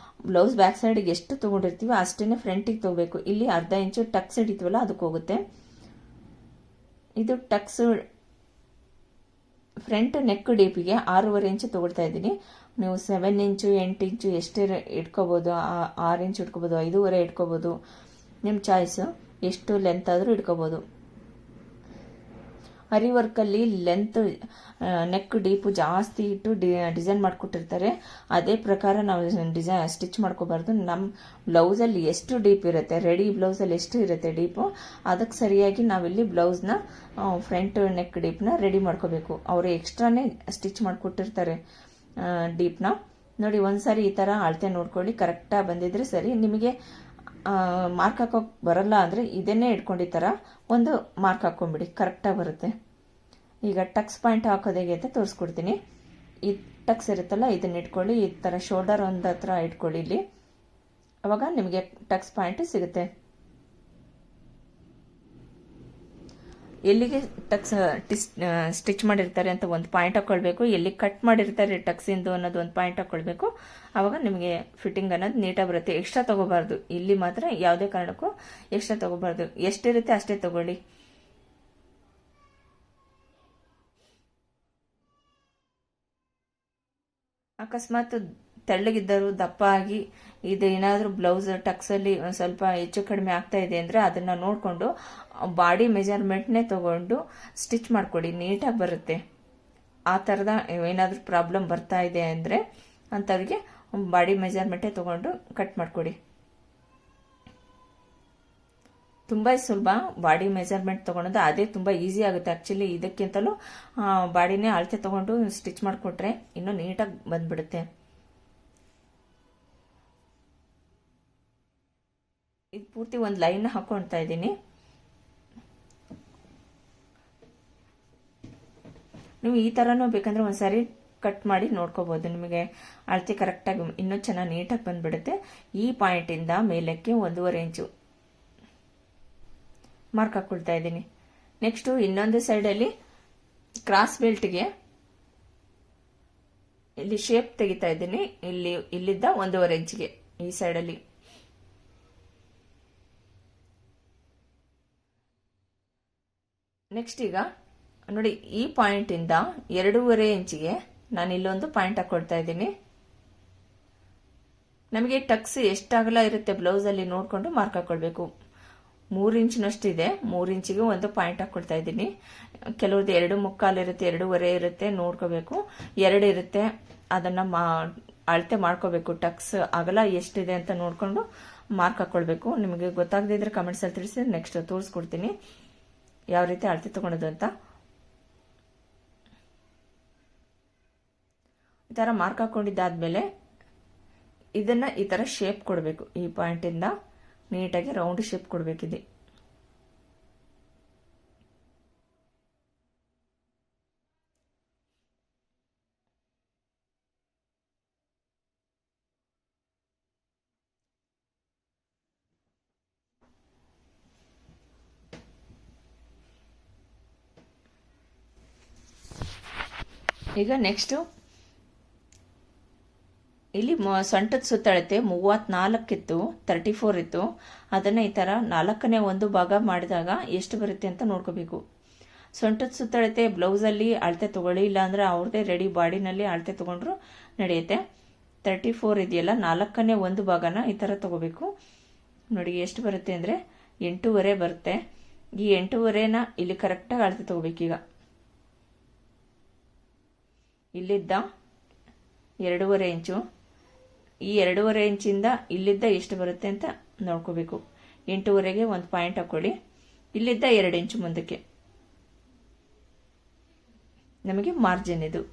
ಬ್ಲೌಸ್ ಬ್ಯಾಕ್ ಸೈಡಿಗೆ ಎಷ್ಟು ತೊಗೊಂಡಿರ್ತೀವಿ ಅಷ್ಟೇ ಫ್ರಂಟಿಗೆ ತೊಗೋಬೇಕು. ಇಲ್ಲಿ ಅರ್ಧ ಇಂಚು ಟಕ್ಸ್ ಹಿಡಿತೀವಲ್ಲ ಅದಕ್ಕೆ ಹೋಗುತ್ತೆ. ಇದು ಟಕ್ಸ್ ಫ್ರಂಟ್ ನೆಕ್ ಡೀಪಿಗೆ 6.5 ಇಂಚು ತೊಗೊಳ್ತಾ ಇದ್ದೀನಿ. ನೀವು 7 ಇಂಚು 8 ಇಂಚು ಎಷ್ಟೇ ಇಟ್ಕೋಬೋದು, 6 ಇಂಚು ಇಟ್ಕೋಬೋದು, 5.5 ಇಟ್ಕೋಬೋದು, ನಿಮ್ಮ ಚಾಯ್ಸು. ಎಷ್ಟು ಲೆಂತ್ ಆದರೂ ಇಟ್ಕೋಬೋದು. ಹರಿ ವರ್ಕಲ್ಲಿ ಲೆಂತ್ ನೆಕ್ ಡೀಪು ಜಾಸ್ತಿ ಇಟ್ಟು ಡಿಸೈನ್ ಮಾಡಿಕೊಟ್ಟಿರ್ತಾರೆ. ಅದೇ ಪ್ರಕಾರ ನಾವು ಸ್ಟಿಚ್ ಮಾಡ್ಕೋಬಾರ್ದು. ನಮ್ಮ ಬ್ಲೌಸಲ್ಲಿ ಎಷ್ಟು ಡೀಪ್ ಇರುತ್ತೆ, ರೆಡಿ ಬ್ಲೌಸಲ್ಲಿ ಎಷ್ಟು ಇರುತ್ತೆ ಡೀಪು, ಅದಕ್ಕೆ ಸರಿಯಾಗಿ ನಾವಿಲ್ಲಿ ಬ್ಲೌಸ್ನ ಫ್ರಂಟ್ ನೆಕ್ ಡೀಪ್ನ ರೆಡಿ ಮಾಡ್ಕೋಬೇಕು. ಅವರು ಎಕ್ಸ್ಟ್ರಾನೇ ಸ್ಟಿಚ್ ಮಾಡಿಕೊಟ್ಟಿರ್ತಾರೆ ಡೀಪ್ನ. ನೋಡಿ, ಒಂದ್ಸಾರಿ ಈ ಥರ ಅಳತೆ ನೋಡ್ಕೊಳ್ಳಿ. ಕರೆಕ್ಟಾಗಿ ಬಂದಿದ್ರೆ ಸರಿ. ನಿಮಗೆ ಮಾರ್ಕ್ ಹಾಕೋಕೆ ಬರಲ್ಲ ಅಂದರೆ ಇದನ್ನೇ ಇಟ್ಕೊಂಡು ಈ ಥರ ಒಂದು ಮಾರ್ಕ್ ಹಾಕ್ಕೊಂಬಿಡಿ, ಕರೆಕ್ಟಾಗಿ ಬರುತ್ತೆ. ಈಗ ಟಕ್ಸ್ ಪಾಯಿಂಟ್ ಹಾಕೋದು ಹೇಗೆ ಅಂತ ತೋರಿಸ್ಕೊಡ್ತೀನಿ. ಈ ಟಕ್ಸ್ ಇರುತ್ತಲ್ಲ ಇದನ್ನ ಇಟ್ಕೊಳ್ಳಿ. ಈ ಥರ ಶೋಲ್ಡರ್ ಒಂದು ಹತ್ರ ಇಟ್ಕೊಳ್ಳಿ ಇಲ್ಲಿ. ಅವಾಗ ನಿಮಗೆ ಟಕ್ಸ್ ಪಾಯಿಂಟ್ ಸಿಗುತ್ತೆ. ಎಲ್ಲಿಗೆ ಟಕ್ಸ್ ಸ್ಟಿಚ್ ಮಾಡಿರ್ತಾರೆ ಅಂತ ಒಂದು ಪಾಯಿಂಟ್ ಹಾಕ್ಕೊಳ್ಬೇಕು. ಎಲ್ಲಿ ಕಟ್ ಮಾಡಿರ್ತಾರೆ ಟಕ್ಸಿಂದು ಅನ್ನೋದು ಒಂದು ಪಾಯಿಂಟ್ ಹಾಕ್ಕೊಳ್ಬೇಕು. ಆವಾಗ ನಿಮಗೆ ಫಿಟ್ಟಿಂಗ್ ಅನ್ನೋದು ನೀಟಾಗಿ ಬರುತ್ತೆ. ಎಕ್ಸ್ಟ್ರಾ ತೊಗೋಬಾರ್ದು. ಇಲ್ಲಿ ಮಾತ್ರ ಯಾವುದೇ ಕಾರಣಕ್ಕೂ ಎಕ್ಸ್ಟ್ರಾ ತೊಗೋಬಾರ್ದು. ಎಷ್ಟಿರುತ್ತೆ ಅಷ್ಟೇ ತೊಗೊಳ್ಳಿ. ಅಕಸ್ಮಾತ್ ತೆಳ್ಳಗಿದ್ದರು ದಪ್ಪ ಆಗಿ ಇದೇನಾದರೂ ಬ್ಲೌಸ್ ಟಕ್ಸಲ್ಲಿ ಒಂದು ಸ್ವಲ್ಪ ಹೆಚ್ಚು ಕಡಿಮೆ ಆಗ್ತಾ ಇದೆ ಅಂದರೆ ಅದನ್ನು ನೋಡಿಕೊಂಡು ಬಾಡಿ ಮೆಜರ್ಮೆಂಟ್ನೇ ತೊಗೊಂಡು ಸ್ಟಿಚ್ ಮಾಡಿಕೊಡಿ, ನೀಟಾಗಿ ಬರುತ್ತೆ. ಆ ಥರದ ಏನಾದರೂ ಪ್ರಾಬ್ಲಮ್ ಬರ್ತಾ ಇದೆ ಅಂದರೆ ಅಂಥವ್ರಿಗೆ ಬಾಡಿ ಮೆಜರ್ಮೆಂಟೇ ತೊಗೊಂಡು ಕಟ್ ಮಾಡಿಕೊಡಿ. ತುಂಬ ಸುಲಭ ಬಾಡಿ ಮೆಜರ್ಮೆಂಟ್ ತೊಗೊಳೋದು. ಅದೇ ತುಂಬ ಈಸಿ ಆಗುತ್ತೆ ಆ್ಯಕ್ಚುಲಿ. ಇದಕ್ಕಿಂತಲೂ ಬಾಡಿನೇ ಅಳತೆ ತೊಗೊಂಡು ಸ್ಟಿಚ್ ಮಾಡಿಕೊಟ್ರೆ ಇನ್ನೂ ನೀಟಾಗಿ ಬಂದ್ಬಿಡುತ್ತೆ. ಇದು ಪೂರ್ತಿ ಒಂದು ಲೈನ್ ಹಾಕ್ಕೊಳ್ತಾ ಇದ್ದೀನಿ. ನೀವು ಈ ಥರನೂ ಬೇಕಂದ್ರೆ ಒಂದ್ಸಾರಿ ಕಟ್ ಮಾಡಿ ನೋಡ್ಕೋಬೋದು. ನಿಮಗೆ ಅಳತೆ ಕರೆಕ್ಟಾಗಿ ಇನ್ನೂ ಚೆನ್ನಾಗಿ ನೀಟಾಗಿ ಬಂದ್ಬಿಡುತ್ತೆ. ಈ ಪಾಯಿಂಟಿಂದ ಮೇಲಕ್ಕೆ 1.5 ಇಂಚು ಮಾರ್ಕ್ ಹಾಕ್ಕೊಳ್ತಾ ಇದ್ದೀನಿ. ನೆಕ್ಸ್ಟು ಇನ್ನೊಂದು ಸೈಡಲ್ಲಿ ಕ್ರಾಸ್ ಬೆಲ್ಟ್ಗೆ ಇಲ್ಲಿ ಶೇಪ್ ತೆಗಿತಾ ಇದ್ದೀನಿ. ಇಲ್ಲಿದ್ದ 1.5 ಇಂಚಿಗೆ ಈ ಸೈಡಲ್ಲಿ. ನೆಕ್ಸ್ಟ್ ಈಗ ನೋಡಿ, ಈ ಪಾಯಿಂಟಿಂದ 2.5 ಇಂಚಿಗೆ ನಾನು ಇಲ್ಲೊಂದು ಪಾಯಿಂಟ್ ಹಾಕ್ಕೊಳ್ತಾ ಇದ್ದೀನಿ. ನಮಗೆ ಟಕ್ಸ್ ಎಷ್ಟಾಗಲ ಇರುತ್ತೆ ಬ್ಲೌಸಲ್ಲಿ ನೋಡಿಕೊಂಡು ಮಾರ್ಕ್ ಹಾಕ್ಕೊಳ್ಬೇಕು. 3 ಇಂಚಿನಷ್ಟಿದೆ. 3 ಇಂಚಿಗೆ ಒಂದು ಪಾಯಿಂಟ್ ಹಾಕ್ಕೊಳ್ತಾ ಇದ್ದೀನಿ. ಕೆಲವ್ರದ್ದು 2.25 ಇರುತ್ತೆ, 2.5 ಇರುತ್ತೆ, ನೋಡ್ಕೋಬೇಕು. 2 ಇರುತ್ತೆ, ಅದನ್ನು ಅಳತೆ ಮಾಡ್ಕೋಬೇಕು. ಟಕ್ಸ್ ಅಗಲ ಎಷ್ಟಿದೆ ಅಂತ ನೋಡಿಕೊಂಡು ಮಾರ್ಕ್ ಹಾಕ್ಕೊಳ್ಬೇಕು. ನಿಮಗೆ ಗೊತ್ತಾಗದಿದ್ರೆ ಕಮೆಂಟ್ಸಲ್ಲಿ ತಿಳಿಸಿ, ನೆಕ್ಸ್ಟ್ ತೋರಿಸ್ಕೊಡ್ತೀನಿ ಯಾವ ರೀತಿ ಅಳತೆ ತೊಗೊಳೋದು ಅಂತ. ಈ ಥರ ಮಾರ್ಕ್ ಹಾಕ್ಕೊಂಡಿದ್ದಾದ್ಮೇಲೆ ಇದನ್ನು ಈ ಥರ ಶೇಪ್ ಕೊಡಬೇಕು. ಈ ಪಾಯಿಂಟಿಂದ ನೀಟಾಗಿ ರೌಂಡ್ ಶೇಪ್ ಕೊಡಬೇಕಿದೆ. ಈಗ ನೆಕ್ಸ್ಟು ಇಲ್ಲಿ ಸೊಂಟದ ಸುತ್ತಳತೆ 34 ಇತ್ತು, 34 ಇತ್ತು. ಅದನ್ನು ಈ ಥರ 4ನೇ ಒಂದು ಭಾಗ ಮಾಡಿದಾಗ ಎಷ್ಟು ಬರುತ್ತೆ ಅಂತ ನೋಡ್ಕೋಬೇಕು. ಸೊಂಟದ ಸುತ್ತಳತೆ ಬ್ಲೌಸಲ್ಲಿ ಅಳತೆ ತೊಗೊಳ್ಳಿ, ಇಲ್ಲಾಂದರೆ ಅವ್ರದ್ದೇ ರೆಡಿ ಬಾಡಿನಲ್ಲಿ ಅಳತೆ ತೊಗೊಂಡ್ರು ನಡೆಯುತ್ತೆ. 34 ಇದೆಯಲ್ಲ, 4ನೇ ಒಂದು ಭಾಗನ ಈ ಥರ ತೊಗೋಬೇಕು. ನೋಡಿ ಎಷ್ಟು ಬರುತ್ತೆ ಅಂದರೆ 8.5 ಬರುತ್ತೆ. ಈ 8.5ನ ಇಲ್ಲಿ ಕರೆಕ್ಟಾಗಿ ಅಳತೆ ತೊಗೋಬೇಕೀಗ. ಇಲ್ಲಿದ್ದ 2.5 ಇಂಚು, ಈ 2.5 ಇಂಚಿಂದ ಇಲ್ಲಿದ್ದ ಎಷ್ಟು ಬರುತ್ತೆ ಅಂತ ನೋಡ್ಕೋಬೇಕು. 8.5ಗೆ ಒಂದು ಪಾಯಿಂಟ್ ಹಾಕೊಳ್ಳಿ. ಇಲ್ಲಿದ್ದ 2 ಇಂಚು ಮುಂದಕ್ಕೆ ನಮಗೆ ಮಾರ್ಜಿನ್ ಇದು.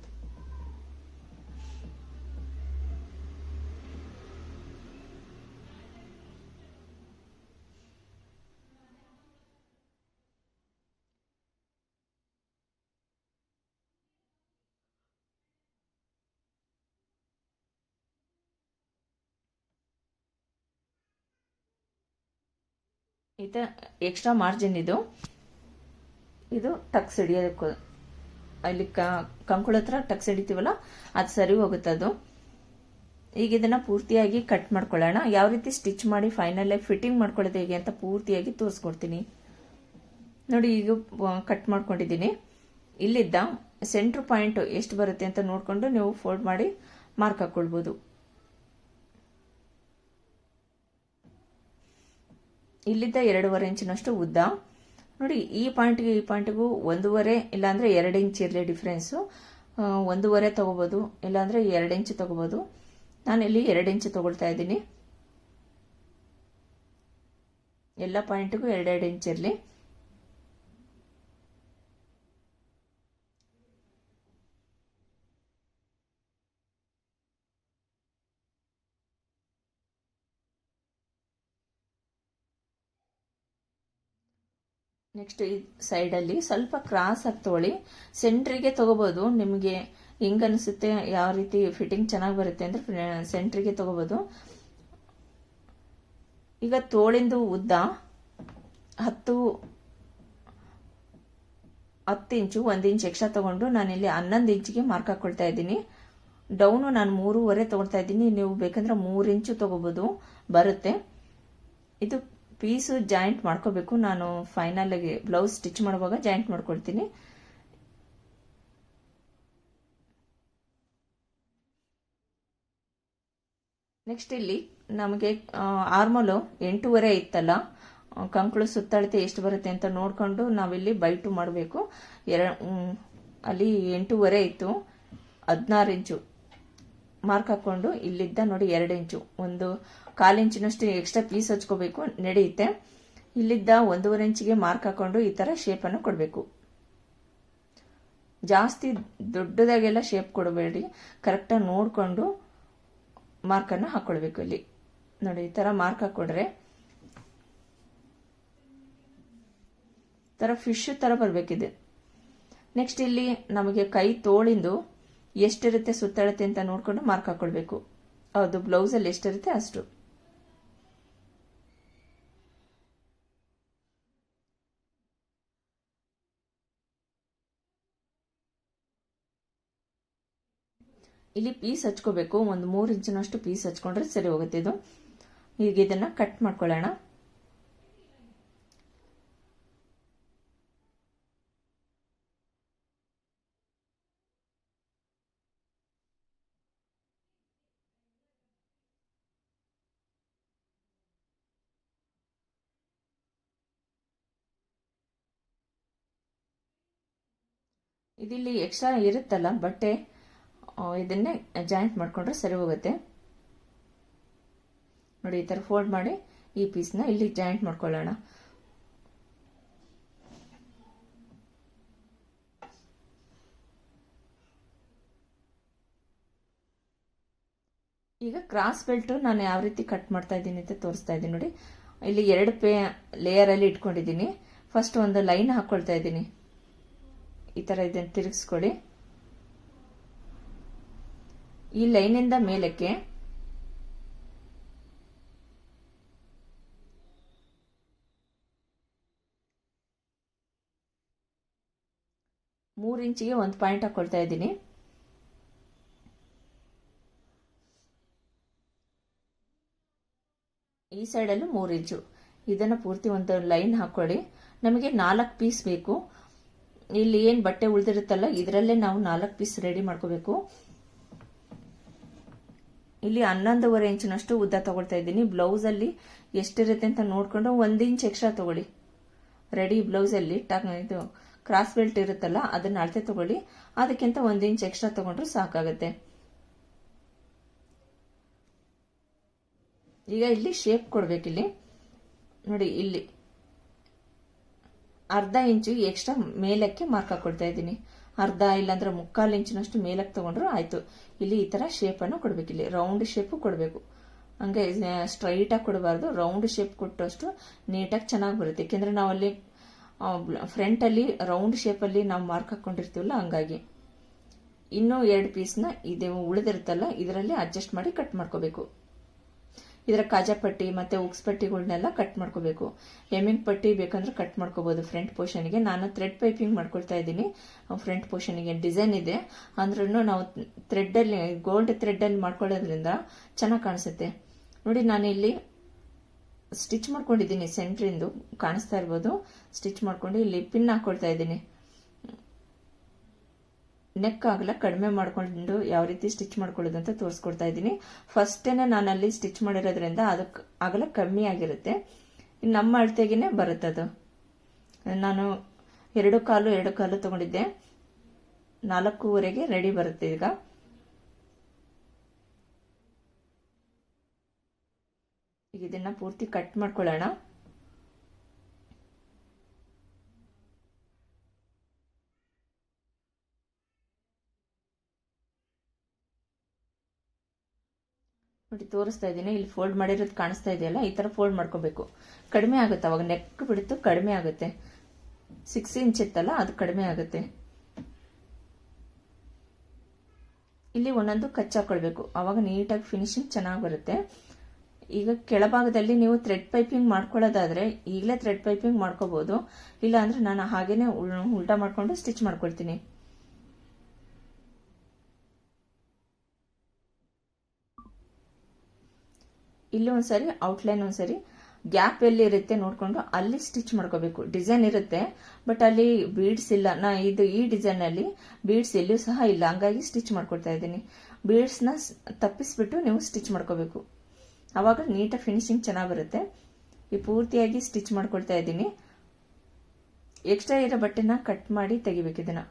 ಎಕ್ಸ್ಟ್ರಾ ಮಾರ್ಜಿನ್ ಇದು ಟಕ್ಸ್ ಹಿಡಿಯೋದಕ್ಕೂ. ಅಲ್ಲಿ ಕಂಕುಳ ಹತ್ರ ಟಕ್ಸ್ ಹಿಡಿತೀವಲ್ಲ ಅದು ಸರಿ ಹೋಗುತ್ತೆ ಅದು. ಈಗ ಇದನ್ನ ಪೂರ್ತಿಯಾಗಿ ಕಟ್ ಮಾಡ್ಕೊಳ್ಳೋಣ. ಯಾವ ರೀತಿ ಸ್ಟಿಚ್ ಮಾಡಿ ಫೈನಲ್ ಆಗಿ ಫಿಟ್ಟಿಂಗ್ ಮಾಡ್ಕೊಳ್ಳೋದು ಹೇಗೆ ಅಂತ ಪೂರ್ತಿಯಾಗಿ ತೋರಿಸ್ಕೊಡ್ತೀನಿ ನೋಡಿ. ಈಗ ಕಟ್ ಮಾಡ್ಕೊಂಡಿದ್ದೀನಿ. ಇಲ್ಲಿದ್ದ ಸೆಂಟ್ರ್ ಪಾಯಿಂಟ್ ಎಷ್ಟು ಬರುತ್ತೆ ಅಂತ ನೋಡ್ಕೊಂಡು ನೀವು ಫೋಲ್ಡ್ ಮಾಡಿ ಮಾರ್ಕ್ ಹಾಕೊಳ್ಬೋದು. ಇಲ್ಲಿದ್ದ 2.5 ಇಂಚಿನಷ್ಟು ಉದ್ದ ನೋಡಿ. ಈ ಪಾಯಿಂಟ್ಗೆ ಈ ಪಾಯಿಂಟ್ಗೂ 1.5 ಇಲ್ಲಾಂದ್ರೆ 2 ಇಂಚ್ ಇರಲಿ ಡಿಫ್ರೆನ್ಸು. 1.5 ತಗೋಬಹುದು, ಇಲ್ಲಾಂದ್ರೆ 2 ಇಂಚ್ ತಗೋಬಹುದು. ನಾನಿಲ್ಲಿ 2 ಇಂಚ್ ತಗೊಳ್ತಾ ಇದ್ದೀನಿ. ಎಲ್ಲ ಪಾಯಿಂಟ್ಗೂ 2 ಇಂಚ್ ಇರಲಿ. ನೆಕ್ಸ್ಟ್ ಈ ಸೈಡಲ್ಲಿ ಸ್ವಲ್ಪ ಕ್ರಾಸ್ ಆಗಿ ತಗೊಳ್ಳಿ. ಸೆಂಟ್ರಿಗೆ ತಗೋಬಹುದು, ನಿಮಗೆ ಹೆಂಗ್ ಅನಿಸುತ್ತೆ ಯಾವ ರೀತಿ ಫಿಟ್ಟಿಂಗ್ ಚೆನ್ನಾಗಿ ಬರುತ್ತೆ ಅಂದ್ರೆ ಸೆಂಟ್ರಿಗೆ ತಗೋಬಹುದು. ಈಗ ತೋಳಿಂದು ಉದ್ದ 10 ಇಂಚು, 1 ಇಂಚ್ ಎಕ್ಸ್ಟ್ರಾ ತಗೊಂಡು ನಾನಿಲ್ಲಿ 11 ಇಂಚಿಗೆ ಮಾರ್ಕ್ ಹಾಕೊಳ್ತಾ ಇದ್ದೀನಿ. ಡೌನು ನಾನು 3.5 ತಗೊಳ್ತಾ ಇದ್ದೀನಿ. ನೀವು ಬೇಕಂದ್ರೆ 3 ಇಂಚು ತಗೋಬಹುದು, ಬರುತ್ತೆ. ಇದು ಪೀಸು ಜಾಯಿಂಟ್ ಮಾಡ್ಕೋಬೇಕು. ನಾನು ಫೈನಲ್ ಆಗಿ ಬ್ಲೌಸ್ ಸ್ಟಿಚ್ ಮಾಡುವಾಗ ಜಾಯಿಂಟ್ ಮಾಡ್ಕೊಳ್ತೀನಿ. ನೆಕ್ಸ್ಟ್ ಇಲ್ಲಿ ನಮಗೆ ಆರ್ಮೋಲು 8.5 ಇತ್ತಲ್ಲ, ಕಂಕಳು ಸುತ್ತಳತೆ ಎಷ್ಟು ಬರುತ್ತೆ ಅಂತ ನೋಡ್ಕೊಂಡು ನಾವಿಲ್ಲಿ ಬೈ 2 ಮಾಡಬೇಕು. ಅಲ್ಲಿ 8.5 ಇತ್ತು, 16 ಇಂಚು ಮಾರ್ಕ್ ಹಾಕೊಂಡು ಇಲ್ಲಿದ್ದ ನೋಡಿ 2 ಇಂಚು, 1/4 ಇಂಚಿನಷ್ಟು ಎಕ್ಸ್ಟ್ರಾ ಪೀಸ್ ಹಚ್ಕೋಬೇಕು, ನಡೆಯುತ್ತೆ. ಇಲ್ಲಿದ್ದ 1.5 ಇಂಚಿಗೆ ಮಾರ್ಕ್ ಹಾಕೊಂಡು ಈ ತರ ಶೇಪ್ ಅನ್ನು ಕೊಡಬೇಕು. ಜಾಸ್ತಿ ದೊಡ್ಡದಾಗೆಲ್ಲ ಶೇಪ್ ಕೊಡಬೇಡಿ, ಕರೆಕ್ಟಾಗಿ ನೋಡ್ಕೊಂಡು ಮಾರ್ಕ್ ಅನ್ನು ಹಾಕೊಳ್ಬೇಕು. ಇಲ್ಲಿ ನೋಡಿ ಈ ತರ ಮಾರ್ಕ್ ಹಾಕೊಂಡ್ರೆ ತರ ಫಿಶ್ ತರ ಬರ್ಬೇಕಿದೆ. ನೆಕ್ಸ್ಟ್ ಇಲ್ಲಿ ನಮಗೆ ಕೈ ತೋಳಿಂದು ಎಷ್ಟಿರುತ್ತೆ ಸುತ್ತಳತೆ ಅಂತ ನೋಡ್ಕೊಂಡು ಮಾರ್ಕ್ ಹಾಕೊಳ್ಬೇಕು. ಅದು ಬ್ಲೌಸ್ ಅಲ್ಲಿ ಎಷ್ಟಿರುತ್ತೆ ಅಷ್ಟು. ಇಲ್ಲಿ ಪೀಸ್ ಹಚ್ಕೋಬೇಕು. 3 ಇಂಚಿನಷ್ಟು ಪೀಸ್ ಹಚ್ಕೊಂಡ್ರೆ ಸರಿ ಹೋಗುತ್ತೆ ಇದು. ಈಗ ಇದನ್ನ ಕಟ್ ಮಾಡ್ಕೊಳ್ಳೋಣ. ಇದಿಲ್ಲಿ ಎಕ್ಸ್ಟ್ರಾ ಇರುತ್ತಲ್ಲ ಬಟ್ಟೆ, ಇದನ್ನೇ ಜಾಯಿಂಟ್ ಮಾಡ್ಕೊಂಡ್ರೆ ಸರಿ ಹೋಗುತ್ತೆ. ನೋಡಿ ಈ ತರ ಫೋಲ್ಡ್ ಮಾಡಿ ಈ ಪೀಸ್ನ ಇಲ್ಲಿ ಜಾಯಿಂಟ್ ಮಾಡ್ಕೊಳ್ಳೋಣ. ಈಗ ಕ್ರಾಸ್ ಬೆಲ್ಟ್ ನಾನು ಯಾವ ರೀತಿ ಕಟ್ ಮಾಡ್ತಾ ಇದ್ದೀನಿ ಅಂತ ತೋರಿಸ್ತಾ ಇದ್ದೀನಿ ನೋಡಿ. ಇಲ್ಲಿ 2 ಲೇಯರ್ ಅಲ್ಲಿ ಇಟ್ಕೊಂಡಿದ್ದೀನಿ. ಫಸ್ಟ್ ಒಂದು ಲೈನ್ ಹಾಕೊಳ್ತಾ ಇದ್ದೀನಿ. ಈ ತರ ಇದನ್ನು ತಿರುಗಿಸ್ಕೊಳ್ಳಿ. ಈ ಲೈನಿಂದ ಮೇಲಕ್ಕೆ 3 ಇಂಚಿಗೆ ಒಂದು ಪಾಯಿಂಟ್ ಹಾಕೊಳ್ತಾ ಇದ್ದೀನಿ. ಈ ಸೈಡಲ್ಲೂ 3 ಇಂಚು. ಇದನ್ನ ಪೂರ್ತಿ ಒಂದು ಲೈನ್ ಹಾಕೊಳ್ಳಿ. ನಮಗೆ 4 ಪೀಸ್ ಬೇಕು. ಇಲ್ಲಿ ಏನ್ ಬಟ್ಟೆ ಉಳಿದಿರುತ್ತಲ್ಲ ಇದರಲ್ಲೇ ನಾವು 4 ಪೀಸ್ ರೆಡಿ ಮಾಡ್ಕೋಬೇಕು. ಇಲ್ಲಿ 11.5 ಇಂಚಿನಷ್ಟು ಉದ್ದ ತಗೊಳ್ತಾ ಇದ್ದೀನಿ. ಬ್ಲೌಸ್ ಅಲ್ಲಿ ಎಷ್ಟಿರುತ್ತೆ ಅಂತ ನೋಡ್ಕೊಂಡು 1 ಇಂಚ್ ಎಕ್ಸ್ಟ್ರಾ ತಗೊಳ್ಳಿ. ರೆಡಿ ಬ್ಲೌಸ್ ಅಲ್ಲಿ ಇದು ಕ್ರಾಸ್ ಬೆಲ್ಟ್ ಇರುತ್ತಲ್ಲ ಅದನ್ನ ಅಳತೆ ತಗೊಳ್ಳಿ. ಅದಕ್ಕಿಂತ 1 ಇಂಚ್ ಎಕ್ಸ್ಟ್ರಾ ತಗೊಂಡ್ರೆ ಸಾಕಾಗುತ್ತೆ. ಈಗ ಇಲ್ಲಿ ಶೇಪ್ ಕೊಡ್ಬೇಕಿಲ್ಲಿ ನೋಡಿ. ಇಲ್ಲಿ ಅರ್ಧ ಇಂಚು ಎಕ್ಸ್ಟ್ರಾ ಮೇಲಕ್ಕೆ ಮಾರ್ಕ್ ಹಾಕೊಳ್ತಾ ಇದ್ದೀನಿ. ಅರ್ಧ ಇಲ್ಲಾಂದ್ರೆ 3/4 ಇಂಚಿನಷ್ಟು ಮೇಲಕ್ಕೆ ತಗೊಂಡ್ರು ಆಯ್ತು. ಇಲ್ಲಿ ಈ ತರ ಶೇಪ್ ಅನ್ನು ಕೊಡ್ಬೇಕು. ಇಲ್ಲಿ ರೌಂಡ್ ಶೇಪ್ ಕೊಡಬೇಕು. ಹಂಗೆ ಸ್ಟ್ರೈಟ್ ಆಗಿ ಕೊಡಬಾರ್ದು. ರೌಂಡ್ ಶೇಪ್ ಕೊಟ್ಟಷ್ಟು ನೀಟಾಗಿ ಚೆನ್ನಾಗಿ ಬರುತ್ತೆ. ಯಾಕೆಂದ್ರೆ ನಾವಲ್ಲಿ ಫ್ರಂಟ್ ಅಲ್ಲಿ ರೌಂಡ್ ಶೇಪ್ ಅಲ್ಲಿ ನಾವು ಮಾರ್ಕ್ ಹಾಕೊಂಡಿರ್ತೀವಲ್ಲ, ಹಂಗಾಗಿ ಇನ್ನೂ 2 ಪೀಸ್ನ ಇದೆ ಉಳಿದಿರುತ್ತಲ್ಲ ಇದರಲ್ಲಿ ಅಡ್ಜಸ್ಟ್ ಮಾಡಿ ಕಟ್ ಮಾಡ್ಕೋಬೇಕು. ಇದರ ಕಾಜಾಪಟ್ಟಿ ಮತ್ತು ಉಕ್ಸ್ ಪಟ್ಟಿಗಳನ್ನೆಲ್ಲ ಕಟ್ ಮಾಡ್ಕೋಬೇಕು. ಎಮ್ಮಿಂಗ್ ಪಟ್ಟಿ ಬೇಕಂದ್ರೆ ಕಟ್ ಮಾಡ್ಕೋಬಹುದು ಫ್ರಂಟ್ ಪೋರ್ಷನ್ಗೆ. ನಾನು ಥ್ರೆಡ್ ಪೈಪಿಂಗ್ ಮಾಡ್ಕೊಳ್ತಾ ಇದ್ದೀನಿ. ಫ್ರಂಟ್ ಪೋರ್ಷನ್ಗೆ ಡಿಸೈನ್ ಇದೆ ಅಂದ್ರೂ ನಾವು ಥ್ರೆಡ್ಡಲ್ಲಿ ಗೋಲ್ಡ್ ಥ್ರೆಡ್ಡಲ್ಲಿ ಮಾಡ್ಕೊಳ್ಳೋದ್ರಿಂದ ಚೆನ್ನಾಗಿ ಕಾಣಿಸುತ್ತೆ. ನೋಡಿ, ನಾನು ಇಲ್ಲಿ ಸ್ಟಿಚ್ ಮಾಡ್ಕೊಂಡಿದ್ದೀನಿ. ಸೆಂಟ್ರಿಂದು ಕಾಣಿಸ್ತಾ ಇರ್ಬೋದು. ಸ್ಟಿಚ್ ಮಾಡ್ಕೊಂಡು ಇಲ್ಲಿ ಪಿನ್ ಹಾಕೊಳ್ತಾ ಇದ್ದೀನಿ. ನೆಕ್ ಆಗಲ್ಲ ಕಡಿಮೆ ಮಾಡ್ಕೊಂಡು ಯಾವ ರೀತಿ ಸ್ಟಿಚ್ ಮಾಡ್ಕೊಳ್ಳೋದು ಅಂತ ತೋರಿಸ್ಕೊಡ್ತಾ ಇದ್ದೀನಿ. ಫಸ್ಟೇನೆ ನಾನು ಅಲ್ಲಿ ಸ್ಟಿಚ್ ಮಾಡಿರೋದ್ರಿಂದ ಅದಕ್ಕೆ ಆಗಲ್ಲ ಕಮ್ಮಿ ಆಗಿರುತ್ತೆ. ನಮ್ಮ ಅಳತೆಗೇನೆ ಬರುತ್ತದು. ನಾನು 2 ಕಾಲು ತಗೊಂಡಿದ್ದೆ. 4:15ಗೆ ರೆಡಿ ಬರುತ್ತೆ. ಈಗ ಇದನ್ನ ಪೂರ್ತಿ ಕಟ್ ಮಾಡ್ಕೊಳ್ಳೋಣ. ನೋಡಿ, ತೋರಿಸ್ತಾ ಇದ್ದೀನಿ. ಇಲ್ಲಿ ಫೋಲ್ಡ್ ಮಾಡಿರೋದು ಕಾಣಿಸ್ತಾ ಇದೆಯಲ್ಲ, ಈ ತರ ಫೋಲ್ಡ್ ಮಾಡ್ಕೋಬೇಕು. ಕಡಿಮೆ ಆಗುತ್ತೆ, ಅವಾಗ ನೆಕ್ ಬಿಡುತ್ತು ಕಡಿಮೆ ಆಗುತ್ತೆ. 6 ಇಂಚ್ ಇತ್ತಲ್ಲ, ಅದು ಕಡಿಮೆ ಆಗುತ್ತೆ. ಇಲ್ಲಿ ಒಂದೊಂದು ಕಚ್ಚಾಕೊಳ್ಬೇಕು, ಅವಾಗ ನೀಟಾಗಿ ಫಿನಿಶಿಂಗ್ ಚೆನ್ನಾಗಿ ಬರುತ್ತೆ. ಈಗ ಕೆಳಭಾಗದಲ್ಲಿ ನೀವು ಥ್ರೆಡ್ ಪೈಪಿಂಗ್ ಮಾಡ್ಕೊಳ್ಳೋದಾದ್ರೆ ಈಗಲೇ ಥ್ರೆಡ್ ಪೈಪಿಂಗ್ ಮಾಡ್ಕೋಬಹುದು. ಇಲ್ಲ ಅಂದ್ರೆ ನಾನು ಹಾಗೇನೆ ಉಲ್ಟಾ ಮಾಡ್ಕೊಂಡು ಸ್ಟಿಚ್ ಮಾಡ್ಕೊಳ್ತೀನಿ. ಇಲ್ಲಿ ಒಂದ್ಸರಿ ಔಟ್ಲೈನ್ ಒಂದ್ಸರಿ ಗ್ಯಾಪ್ ಎಲ್ಲಿ ಇರುತ್ತೆ ನೋಡ್ಕೊಂಡು ಅಲ್ಲಿ ಸ್ಟಿಚ್ ಮಾಡ್ಕೋಬೇಕು. ಡಿಸೈನ್ ಇರುತ್ತೆ ಬಟ್ ಅಲ್ಲಿ ಬೀಡ್ಸ್ ಇಲ್ಲ. ಈ ಡಿಸೈನ್ ಅಲ್ಲಿ ಬೀಡ್ಸ್ ಎಲ್ಲೂ ಸಹ ಇಲ್ಲ, ಹಂಗಾಗಿ ಸ್ಟಿಚ್ ಮಾಡ್ಕೊಳ್ತಾ ಇದ್ದೀನಿ. ಬೀಡ್ಸ್ ನ ತಪ್ಪಿಸ್ಬಿಟ್ಟು ನೀವು ಸ್ಟಿಚ್ ಮಾಡ್ಕೋಬೇಕು, ಅವಾಗ ನೀಟಾಗಿ ಫಿನಿಶಿಂಗ್ ಚೆನ್ನಾಗಿ ಬರುತ್ತೆ. ಈ ಪೂರ್ತಿಯಾಗಿ ಸ್ಟಿಚ್ ಮಾಡ್ಕೊಳ್ತಾ ಇದ್ದೀನಿ. ಎಕ್ಸ್ಟ್ರಾ ಇರೋ ಬಟ್ಟೆನ ಕಟ್ ಮಾಡಿ ತೆಗಿಬೇಕು. ಇದನ್ನ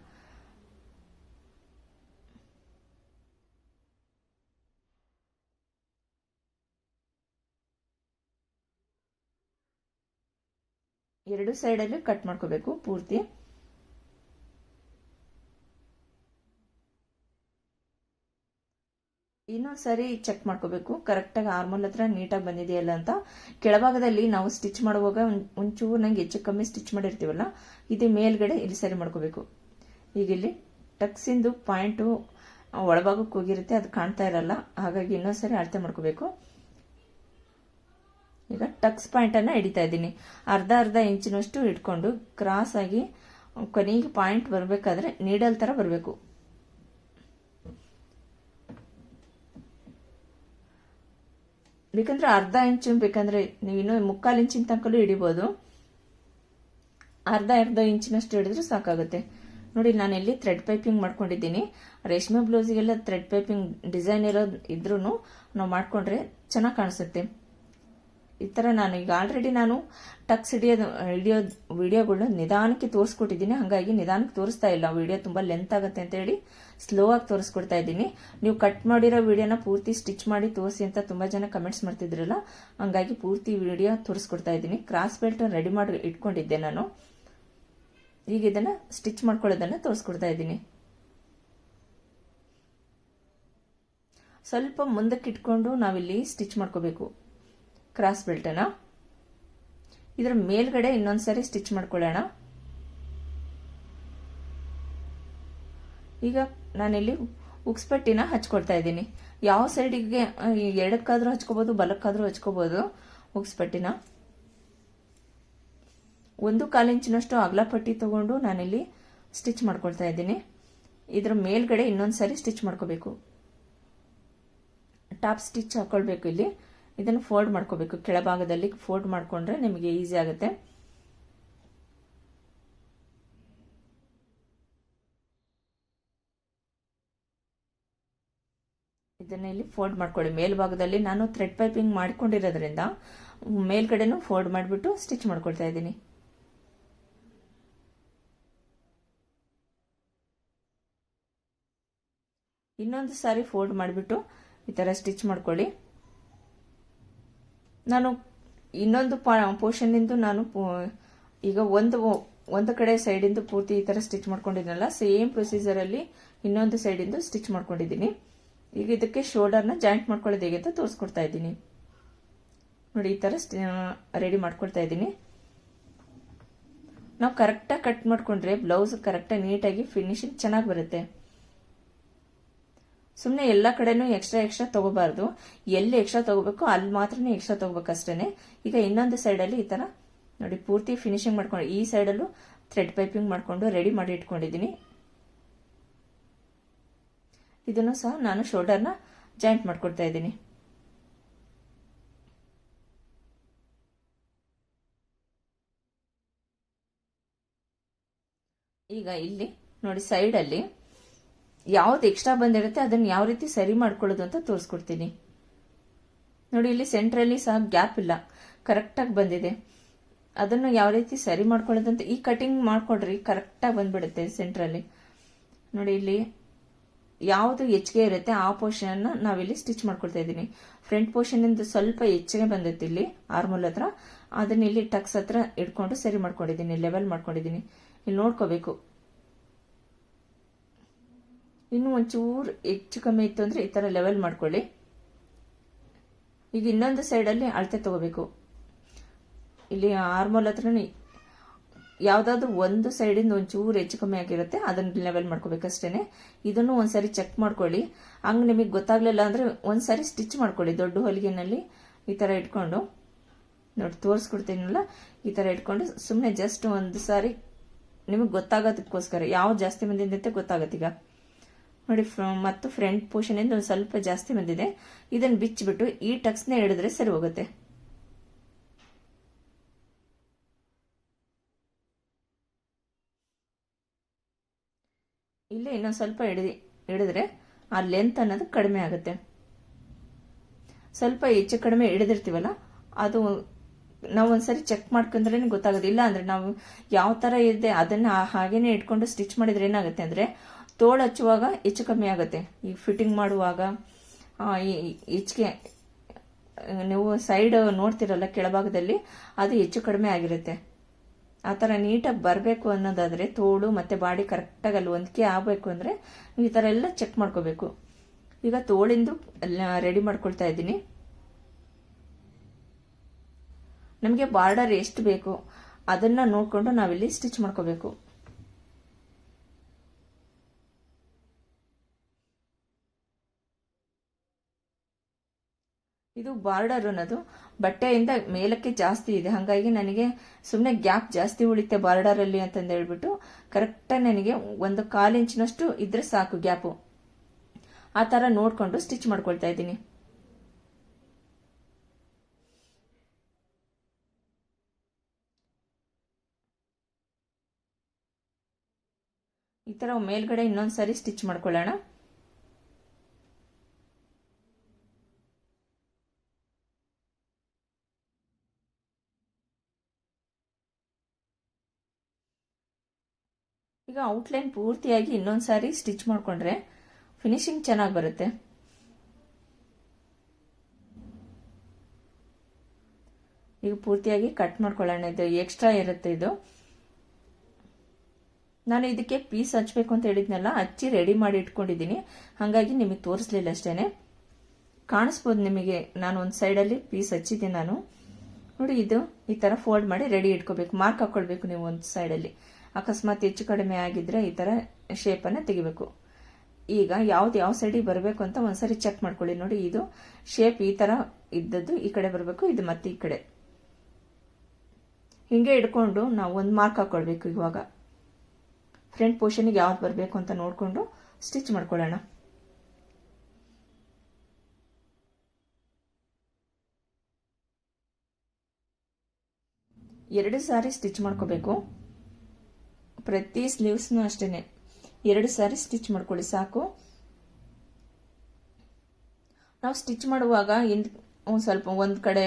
ಎರಡು ಸೈಡಲ್ಲಿ ಕಟ್ ಮಾಡ್ಕೋಬೇಕು ಪೂರ್ತಿ. ಇನ್ನೊಂದು ಸರಿ ಚೆಕ್ ಮಾಡ್ಕೋಬೇಕು ಕರೆಕ್ಟಾಗಿ ಆರ್ಮೋಲ್ ಹತ್ರ ನೀಟಾಗಿ ಬಂದಿದೆಯಲ್ಲ ಅಂತ. ಕೆಳಭಾಗದಲ್ಲಿ ನಾವು ಸ್ಟಿಚ್ ಮಾಡುವಾಗ ಒಂಚೂರು ನಂಗೆ ಹೆಚ್ಚು ಕಮ್ಮಿ ಸ್ಟಿಚ್ ಮಾಡಿರ್ತೀವಲ್ಲ, ಇದು ಮೇಲ್ಗಡೆ ಇಲ್ಲಿ ಸರಿ ಮಾಡ್ಕೋಬೇಕು. ಈಗ ಇಲ್ಲಿ ಟಕ್ಸಿಂದು ಪಾಯಿಂಟು ಒಳಭಾಗಕ್ಕೆ ಹೋಗಿರುತ್ತೆ, ಅದು ಕಾಣ್ತಾ ಇರಲ್ಲ, ಹಾಗಾಗಿ ಇನ್ನೊಂದ್ಸರಿ ಅಳತೆ ಮಾಡ್ಕೋಬೇಕು. ಈಗ ಟಕ್ಸ್ ಪಾಯಿಂಟ್ ಅನ್ನ ಹಿಡಿತಾ ಇದ್ದೀನಿ. ಅರ್ಧ ಇಂಚಿನಷ್ಟು ಇಟ್ಕೊಂಡು ಕ್ರಾಸ್ ಆಗಿ ಕೊನೆಗೆ ಪಾಯಿಂಟ್ ಬರಬೇಕಾದ್ರೆ ನೀಡಲ್ ತರ ಬರಬೇಕು. ಬೇಕಂದ್ರೆ ಅರ್ಧ ಇಂಚು, ಬೇಕಂದ್ರೆ ನೀವು ಇನ್ನೂ 3/4 ಇಂಚಿನ ತನಕಲೂ ಹಿಡಿಬಹುದು. ಅರ್ಧ ಇಂಚಿನಷ್ಟು ಹಿಡಿದ್ರೆ ಸಾಕಾಗುತ್ತೆ. ನೋಡಿ, ನಾನಿಲ್ಲಿ ಥ್ರೆಡ್ ಪೈಪಿಂಗ್ ಮಾಡ್ಕೊಂಡಿದ್ದೀನಿ. ರೇಷ್ಮೆ ಬ್ಲೌಸ್ಗೆಲ್ಲ ಥ್ರೆಡ್ ಪೈಪಿಂಗ್ ಡಿಸೈನ್ ಇದ್ರೂ ನಾವು ಮಾಡ್ಕೊಂಡ್ರೆ ಚೆನ್ನಾಗಿ ಕಾಣಿಸುತ್ತೆ. ಈ ತರ ನಾನು ಈಗ ಆಲ್ರೆಡಿ ಟಕ್ಸ್ ಹಿಡಿಯೋ ವಿಡಿಯೋಗಳನ್ನ ನಿಧಾನಕ್ಕೆ ತೋರಿಸ್ಕೊಟ್ಟಿದ್ದೀನಿ, ಹಾಗಾಗಿ ನಿಧಾನಕ್ಕೆ ತೋರಿಸ್ತಾ ಇಲ್ಲ. ವಿಡಿಯೋ ತುಂಬಾ ಲೆಂತ್ ಆಗುತ್ತೆ ಅಂತ ಹೇಳಿ ಸ್ಲೋ ಆಗಿ ತೋರಿಸ್ಕೊಡ್ತಾ ಇದ್ದೀನಿ. ನೀವು ಕಟ್ ಮಾಡಿರೋ ವಿಡಿಯೋನ ಪೂರ್ತಿ ಸ್ಟಿಚ್ ಮಾಡಿ ತೋರಿಸಿ ಅಂತ ತುಂಬಾ ಜನ ಕಮೆಂಟ್ಸ್ ಮಾಡ್ತಿದ್ರಲ್ಲ, ಹಂಗಾಗಿ ಪೂರ್ತಿ ವಿಡಿಯೋ ತೋರಿಸ್ಕೊಡ್ತಾ ಇದ್ದೀನಿ. ಕ್ರಾಸ್ ಬೆಲ್ಟ್ ರೆಡಿ ಮಾಡಿ ಇಟ್ಕೊಂಡಿದ್ದೆ ನಾನು. ಈಗ ಇದನ್ನ ಸ್ಟಿಚ್ ಮಾಡ್ಕೊಳ್ಳೋದನ್ನ ತೋರಿಸ್ಕೊಡ್ತಾ ಇದ್ದೀನಿ. ಸ್ವಲ್ಪ ಮುಂದಕ್ಕೆ ಇಟ್ಕೊಂಡು ನಾವಿಲ್ಲಿ ಸ್ಟಿಚ್ ಮಾಡ್ಕೋಬೇಕು ಕ್ರಾಸ್ ಬೆಲ್ಟನ್ನ. ಇದರ ಮೇಲ್ಗಡೆ ಇನ್ನೊಂದ್ಸರಿ ಸ್ಟಿಚ್ ಮಾಡ್ಕೊಳ್ಳೋಣ. ಈಗ ನಾನಿಲ್ಲಿ ಉಕ್ಸ್ ಪಟ್ಟಿನ ಹಚ್ಕೊಳ್ತಾ ಇದ್ದೀನಿ. ಯಾವ ಸೈಡಿಗೆ, ಎಡಕ್ಕಾದ್ರೂ ಹಚ್ಕೋಬಹುದು, ಬಲಕ್ಕಾದ್ರೂ ಹಚ್ಕೋಬಹುದು ಉಕ್ಸ್ ಪಟ್ಟಿನ. 1/4 ಇಂಚಿನಷ್ಟು ಅಗಲ ಪಟ್ಟಿ ತಗೊಂಡು ನಾನಿಲ್ಲಿ ಸ್ಟಿಚ್ ಮಾಡ್ಕೊಳ್ತಾ ಇದ್ದೀನಿ. ಇದರ ಮೇಲ್ಗಡೆ ಇನ್ನೊಂದ್ಸರಿ ಸ್ಟಿಚ್ ಮಾಡ್ಕೋಬೇಕು. ಟಾಪ್ ಸ್ಟಿಚ್ ಹಾಕೊಳ್ಬೇಕು. ಇಲ್ಲಿ ಇದನ್ನು ಫೋಲ್ಡ್ ಮಾಡ್ಕೋಬೇಕು. ಕೆಳಭಾಗದಲ್ಲಿ ಫೋಲ್ಡ್ ಮಾಡ್ಕೊಂಡ್ರೆ ನಿಮಗೆ ಈಸಿ ಆಗುತ್ತೆ. ಇದನ್ನ ಇಲ್ಲಿ ಫೋಲ್ಡ್ ಮಾಡ್ಕೊಳ್ಳಿ. ಮೇಲ್ಭಾಗದಲ್ಲಿ ನಾನು ಥ್ರೆಡ್ ಪೈಪಿಂಗ್ ಮಾಡ್ಕೊಂಡಿರೋದ್ರಿಂದ ಮೇಲ್ಗಡೆನೂ ಫೋಲ್ಡ್ ಮಾಡಿಬಿಟ್ಟು ಸ್ಟಿಚ್ ಮಾಡ್ಕೊಳ್ತಾ ಇದ್ದೀನಿ. ಇನ್ನೊಂದು ಸಾರಿ ಫೋಲ್ಡ್ ಮಾಡಿಬಿಟ್ಟು ಈ ತರ ಸ್ಟಿಚ್ ಮಾಡ್ಕೊಳ್ಳಿ. ನಾನು ಇನ್ನೊಂದು ಪೋರ್ಷನ್ ಇಂದು ನಾನು ಈಗ ಒಂದು ಕಡೆ ಸೈಡ್ ಇಂದು ಪೂರ್ತಿ ಈ ತರ ಸ್ಟಿಚ್ ಮಾಡ್ಕೊಂಡಿದ್ದೀನಲ್ಲ, ಸೇಮ್ ಪ್ರೊಸೀಜರ್ ಅಲ್ಲಿ ಇನ್ನೊಂದು ಸೈಡ್ ಇಂದು ಸ್ಟಿಚ್ ಮಾಡ್ಕೊಂಡಿದ್ದೀನಿ. ಈಗ ಇದಕ್ಕೆ ಶೋಲ್ಡರ್ನ ಜಾಯಿಂಟ್ ಮಾಡ್ಕೊಳ್ಳೋದು ಹೇಗೆ ಅಂತ ತೋರಿಸ್ಕೊಡ್ತಾ ಇದ್ದೀನಿ. ನೋಡಿ, ಈ ತರ ರೆಡಿ ಮಾಡ್ಕೊಳ್ತಾ ಇದ್ದೀನಿ. ನಾವು ಕರೆಕ್ಟಾಗಿ ಕಟ್ ಮಾಡ್ಕೊಂಡ್ರೆ ಬ್ಲೌಸ್ ಕರೆಕ್ಟಾಗಿ ನೀಟಾಗಿ ಫಿನಿಶಿಂಗ್ ಚೆನ್ನಾಗಿ ಬರುತ್ತೆ. ಸುಮ್ಮನೆ ಎಲ್ಲ ಕಡೆನೂ ಎಕ್ಸ್ಟ್ರಾ ತಗೋಬಾರ್ದು. ಎಲ್ಲಿ ಎಕ್ಸ್ಟ್ರಾ ತಗೋಬೇಕು ಅಲ್ಲಿ ಮಾತ್ರನೇ ಎಕ್ಸ್ಟ್ರಾ ತಗೋಬೇಕಷ್ಟೇನೆ. ಈಗ ಇನ್ನೊಂದು ಸೈಡಲ್ಲಿ ಈ ಥರ ನೋಡಿ ಪೂರ್ತಿ ಫಿನಿಶಿಂಗ್ ಮಾಡ್ಕೊಂಡು ಈ ಸೈಡಲ್ಲೂ ಥ್ರೆಡ್ ಪೈಪಿಂಗ್ ಮಾಡಿಕೊಂಡು ರೆಡಿ ಮಾಡಿ ಇಟ್ಕೊಂಡಿದ್ದೀನಿ. ಇದನ್ನು ಸಹ ನಾನು ಶೋಲ್ಡರ್ನ ಜಾಯಿಂಟ್ ಮಾಡ್ಕೊಡ್ತಾ ಇದ್ದೀನಿ. ಈಗ ಇಲ್ಲಿ ನೋಡಿ ಸೈಡಲ್ಲಿ ಯಾವ್ದು ಎಕ್ಸ್ಟ್ರಾ ಬಂದಿರುತ್ತೆ ಅದನ್ನ ಯಾವ ರೀತಿ ಸರಿ ಮಾಡ್ಕೊಳ್ಳೋದು ಅಂತ ತೋರಿಸ್ಕೊಡ್ತೀನಿ. ನೋಡಿ ಇಲ್ಲಿ ಸೆಂಟ್ರಲ್ಲಿ ಸಹ ಗ್ಯಾಪ್ ಇಲ್ಲ, ಕರೆಕ್ಟಾಗಿ ಬಂದಿದೆ. ಅದನ್ನು ಯಾವ ರೀತಿ ಸರಿ ಮಾಡ್ಕೊಳ್ಳೋದು ಅಂತ ಈ ಕಟಿಂಗ್ ಮಾಡ್ಕೊಡ್ರಿ, ಕರೆಕ್ಟಾಗಿ ಬಂದ್ಬಿಡುತ್ತೆ ಸೆಂಟ್ರಲ್ಲಿ. ನೋಡಿ ಇಲ್ಲಿ ಯಾವುದು ಹೆಚ್ಚಿಗೆ ಇರುತ್ತೆ ಆ ಪೋರ್ಷನ್ ನಾವಿಲ್ಲಿ ಸ್ಟಿಚ್ ಮಾಡ್ಕೊಳ್ತಾ ಇದ್ದೀನಿ. ಫ್ರಂಟ್ ಪೋರ್ಷನ್ ಇಂದ ಸ್ವಲ್ಪ ಹೆಚ್ಚಿಗೆ ಬಂದಿತ್ತು ಇಲ್ಲಿ ಆರ್ಮೋಲ್ ಹತ್ರ, ಅದನ್ನ ಇಲ್ಲಿ ಟಕ್ಸ್ ಹತ್ರ ಇಟ್ಕೊಂಡು ಸರಿ ಮಾಡ್ಕೊಂಡಿದ್ದೀನಿ, ಲೆವೆಲ್ ಮಾಡ್ಕೊಂಡಿದ್ದೀನಿ. ಇಲ್ಲಿ ನೋಡ್ಕೋಬೇಕು. ಇನ್ನು ಒಂಚೂರು ಹೆಚ್ಚು ಕಮ್ಮಿ ಇತ್ತು ಅಂದ್ರೆ ಈ ತರ ಲೆವೆಲ್ ಮಾಡ್ಕೊಳ್ಳಿ. ಈಗ ಇನ್ನೊಂದು ಸೈಡಲ್ಲಿ ಅಳತೆ ತಗೋಬೇಕು. ಇಲ್ಲಿ ಆರ್ಮೋಲ್ ಹತ್ರ ಯಾವ್ದಾದ್ರು ಒಂದು ಸೈಡಿಂದ ಒಂಚೂರು ಹೆಚ್ಚು ಕಮ್ಮಿ ಆಗಿರುತ್ತೆ, ಅದನ್ನ ಲೆವೆಲ್ ಮಾಡ್ಕೋಬೇಕಷ್ಟೇನೆ. ಇದನ್ನು ಒಂದ್ಸರಿ ಚೆಕ್ ಮಾಡ್ಕೊಳ್ಳಿ. ಹಂಗ್ ನಿಮಗೆ ಗೊತ್ತಾಗ್ಲಿಲ್ಲ ಅಂದ್ರೆ ಒಂದ್ಸರಿ ಸ್ಟಿಚ್ ಮಾಡ್ಕೊಳ್ಳಿ. ದೊಡ್ಡ ಹೊಲಿಗೆನಲ್ಲಿ ಈ ತರ ಇಟ್ಕೊಂಡು ನೋಡಿ ತೋರಿಸ್ಕೊಡ್ತೀನಲ್ಲ, ಈ ತರ ಇಟ್ಕೊಂಡು ಸುಮ್ಮನೆ ಜಸ್ಟ್ ಒಂದು ಸಾರಿ ನಿಮಗೆ ಗೊತ್ತಾಗೋದಕ್ಕೋಸ್ಕರ ಯಾವ್ದು ಜಾಸ್ತಿ ಬಂದಿದೆ ಗೊತ್ತಾಗತ್ತೀಗ. ನೋಡಿ ಮತ್ತು ಫ್ರಂಟ್ ಪೋರ್ಷನ್ ಇಂದ ಒಂದು ಸ್ವಲ್ಪ ಜಾಸ್ತಿ ಬಂದಿದೆ. ಇದನ್ನ ಬಿಚ್ಚಿಬಿಟ್ಟು ಈ ಟಕ್ಸ್ನ ಹಿಡಿದ್ರೆ ಸರಿ ಹೋಗುತ್ತೆ. ಇಲ್ಲಿ ಇನ್ನೊಂದು ಸ್ವಲ್ಪ ಹಿಡಿದ್ರೆ ಆ ಲೆಂತ್ ಅನ್ನೋದು ಕಡಿಮೆ ಆಗುತ್ತೆ. ಸ್ವಲ್ಪ ಹೆಚ್ಚು ಕಡಿಮೆ ಹಿಡಿದಿರ್ತೀವಲ್ಲ ಅದು ನಾವು ಒಂದ್ಸರಿ ಚೆಕ್ ಮಾಡ್ಕೊಂಡ್ರೆ ಗೊತ್ತಾಗೋದು. ಇಲ್ಲ ಅಂದ್ರೆ ನಾವು ಯಾವ ತರ ಇದೆ ಅದನ್ನ ಹಾಗೇನೆ ಇಟ್ಕೊಂಡು ಸ್ಟಿಚ್ ಮಾಡಿದ್ರೆ ಏನಾಗುತ್ತೆ ಅಂದ್ರೆ ತೋಳು ಹಚ್ಚುವಾಗ ಹೆಚ್ಚು ಕಮ್ಮಿ ಆಗುತ್ತೆ. ಈಗ ಫಿಟ್ಟಿಂಗ್ ಮಾಡುವಾಗ ಹೆಚ್ಚಿಗೆ ನೀವು ಸೈಡ್ ನೋಡ್ತಿರಲ್ಲ ಕೆಳಭಾಗದಲ್ಲಿ ಅದು ಹೆಚ್ಚು ಕಡಿಮೆ ಆಗಿರುತ್ತೆ. ಆ ಥರ ನೀಟಾಗಿ ಬರಬೇಕು ಅನ್ನೋದಾದ್ರೆ ತೋಳು ಮತ್ತೆ ಬಾಡಿ ಕರೆಕ್ಟಾಗಿ ಅಲ್ಲಿ ಹೊಂದಿಕೆ ಆಗಬೇಕು ಅಂದ್ರೆ ಈ ಥರ ಎಲ್ಲ ಚೆಕ್ ಮಾಡ್ಕೋಬೇಕು. ಈಗ ತೋಳಿಂದು ರೆಡಿ ಮಾಡ್ಕೊಳ್ತಾ ಇದ್ದೀನಿ. ನಮಗೆ ಬಾರ್ಡರ್ ಎಷ್ಟು ಬೇಕು ಅದನ್ನ ನೋಡ್ಕೊಂಡು ನಾವಿಲ್ಲಿ ಸ್ಟಿಚ್ ಮಾಡ್ಕೋಬೇಕು. ಇದು ಬಾರ್ಡರ್ ಅನ್ನೋದು ಬಟ್ಟೆಯಿಂದ ಮೇಲಕ್ಕೆ ಜಾಸ್ತಿ ಇದೆ, ಹಾಗಾಗಿ ನನಗೆ ಸುಮ್ಮನೆ ಗ್ಯಾಪ್ ಜಾಸ್ತಿ ಉಳಿತೆ ಬಾರ್ಡರ್ ಅಲ್ಲಿ ಅಂತಂದು ಹೇಳ್ಬಿಟ್ಟು ಕರೆಕ್ಟಾಗಿ ನನಗೆ 1/4 ಇಂಚಿನಷ್ಟು ಇದ್ರೆ ಸಾಕು ಗ್ಯಾಪು. ಆ ತರ ನೋಡ್ಕೊಂಡು ಸ್ಟಿಚ್ ಮಾಡ್ಕೊಳ್ತಾ ಇದ್ದೀನಿ. ಈ ತರ ಮೇಲ್ಗಡೆ ಇನ್ನೊಂದ್ಸರಿ ಸ್ಟಿಚ್ ಮಾಡ್ಕೊಳ್ಳೋಣ. ಈಗ ಔಟ್ಲೈನ್ ಪೂರ್ತಿಯಾಗಿ ಇನ್ನೊಂದ್ಸಾರಿ ಸ್ಟಿಚ್ ಮಾಡ್ಕೊಂಡ್ರೆ ಫಿನಿಶಿಂಗ್ ಚೆನ್ನಾಗಿ ಬರುತ್ತೆ. ಈಗ ಪೂರ್ತಿಯಾಗಿ ಕಟ್ ಮಾಡ್ಕೊಳ್ಳೋಣ. ಇದು ಎಕ್ಸ್ಟ್ರಾ ಇರುತ್ತೆ. ಇದು ನಾನು ಇದಕ್ಕೆ ಪೀಸ್ ಹಚ್ಚಬೇಕು ಅಂತ ಹೇಳಿದ್ನಲ್ಲ, ಹಚ್ಚಿ ರೆಡಿ ಮಾಡಿ ಇಟ್ಕೊಂಡಿದ್ದೀನಿ, ಹಾಗಾಗಿ ನಿಮಗೆ ತೋರಿಸ್ಲಿಲ್ಲ ಅಷ್ಟೇನೆ. ಕಾಣಿಸ್ಬೋದು ನಿಮಗೆ, ನಾನು ಒಂದು ಸೈಡಲ್ಲಿ ಪೀಸ್ ಹಚ್ಚಿದ್ದೀನಿ ನಾನು. ನೋಡಿ ಇದು ಈ ತರ ಫೋಲ್ಡ್ ಮಾಡಿ ರೆಡಿ ಇಟ್ಕೋಬೇಕು. ಮಾರ್ಕ್ ಹಾಕೊಳ್ಬೇಕು ನೀವು ಒಂದು ಸೈಡಲ್ಲಿ. ಅಕಸ್ಮಾತ್ ಹೆಚ್ಚು ಕಡಿಮೆ ಆಗಿದ್ರೆ ಈ ತರ ಶೇಪನ್ನು ತೆಗಿಬೇಕು. ಈಗ ಯಾವ ಸೈಡಿಗೆ ಬರಬೇಕು ಅಂತ ಒಂದ್ಸರಿ ಚೆಕ್ ಮಾಡ್ಕೊಳ್ಳಿ. ನೋಡಿ ಇದು ಶೇಪ್ ಈ ತರ ಇದ್ದದ್ದು ಈ ಕಡೆ ಬರಬೇಕು, ಇದು ಮತ್ತೆ ಈ ಕಡೆ ಹಿಂಗೆ ಇಟ್ಕೊಂಡು ನಾವು ಒಂದು ಮಾರ್ಕ್ ಹಾಕೊಳ್ಬೇಕು. ಇವಾಗ ಫ್ರಂಟ್ ಪೋರ್ಷನ್ಗೆ ಯಾವ್ದು ಬರಬೇಕು ಅಂತ ನೋಡ್ಕೊಂಡು ಸ್ಟಿಚ್ ಮಾಡ್ಕೊಳ್ಳೋಣ. ಎರಡು ಸಾರಿ ಸ್ಟಿಚ್ ಮಾಡ್ಕೋಬೇಕು. ಪ್ರತಿ ಸ್ಲೀವ್ಸ್ನು ಅಷ್ಟೇನೆ 2 ಸಾರಿ ಸ್ಟಿಚ್ ಮಾಡ್ಕೊಳ್ಳಿ ಸಾಕು. ನಾವು ಸ್ಟಿಚ್ ಮಾಡುವಾಗ ಸ್ವಲ್ಪ ಒಂದ್ ಕಡೆ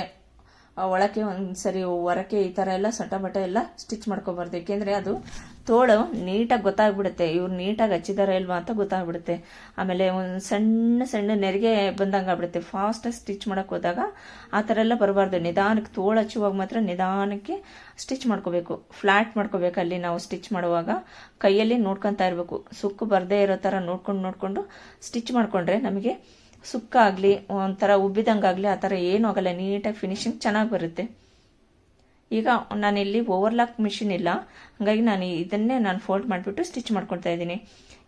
ಒಳಕ್ಕೆ ಒಂದ್ಸರಿ ಹೊರಕ್ಕೆ ಈ ತರ ಎಲ್ಲ ಸೊಟ್ಟ ಬಟ್ಟೆ ಎಲ್ಲ ಸ್ಟಿಚ್ ಮಾಡ್ಕೋಬಾರ್ದು. ಯಾಕೆಂದ್ರೆ ಅದು ತೋಳು ನೀಟಾಗಿ ಗೊತ್ತಾಗ್ಬಿಡುತ್ತೆ, ಇವ್ರು ನೀಟಾಗಿ ಹಚ್ಚಿದಾರ ಇಲ್ವಾ ಅಂತ ಗೊತ್ತಾಗ್ಬಿಡುತ್ತೆ. ಆಮೇಲೆ ಒಂದು ಸಣ್ಣ ನೆರಿಗೆ ಬಂದಂಗೆ ಆಗ್ಬಿಡುತ್ತೆ. ಫಾಸ್ಟಾಗಿ ಸ್ಟಿಚ್ ಮಾಡಕ್ ಹೋದಾಗ ಆ ಥರ ಎಲ್ಲ ಬರಬಾರ್ದು. ನಿಧಾನಕ್ಕೆ ತೋಳು ಹಚ್ಚುವಾಗ ಮಾತ್ರ ನಿಧಾನಕ್ಕೆ ಸ್ಟಿಚ್ ಮಾಡ್ಕೋಬೇಕು, ಫ್ಲಾಟ್ ಮಾಡ್ಕೋಬೇಕು. ಅಲ್ಲಿ ನಾವು ಸ್ಟಿಚ್ ಮಾಡುವಾಗ ಕೈಯಲ್ಲಿ ನೋಡ್ಕೊತಾ ಇರಬೇಕು, ಸುಕ್ಕು ಬರದೇ ಇರೋ ಥರ ನೋಡ್ಕೊಂಡು ಸ್ಟಿಚ್ ಮಾಡ್ಕೊಂಡ್ರೆ ನಮಗೆ ಸುಕ್ಕ ಆಗಲಿ ಒಂಥರ ಉಬ್ಬಿದಂಗಾಗಲಿ ಆ ಥರ ಏನೂ ಆಗಲ್ಲ, ನೀಟಾಗಿ ಫಿನಿಶಿಂಗ್ ಚೆನ್ನಾಗಿ ಬರುತ್ತೆ. ಈಗ ನಾನಿಲ್ಲಿ ಓವರ್ಲಾಕ್ ಮಿಷಿನ್ ಇಲ್ಲ, ಹಾಗಾಗಿ ನಾನು ಇದನ್ನೇ ಫೋಲ್ಡ್ ಮಾಡಿಬಿಟ್ಟು ಸ್ಟಿಚ್ ಮಾಡ್ಕೊಳ್ತಾ ಇದ್ದೀನಿ.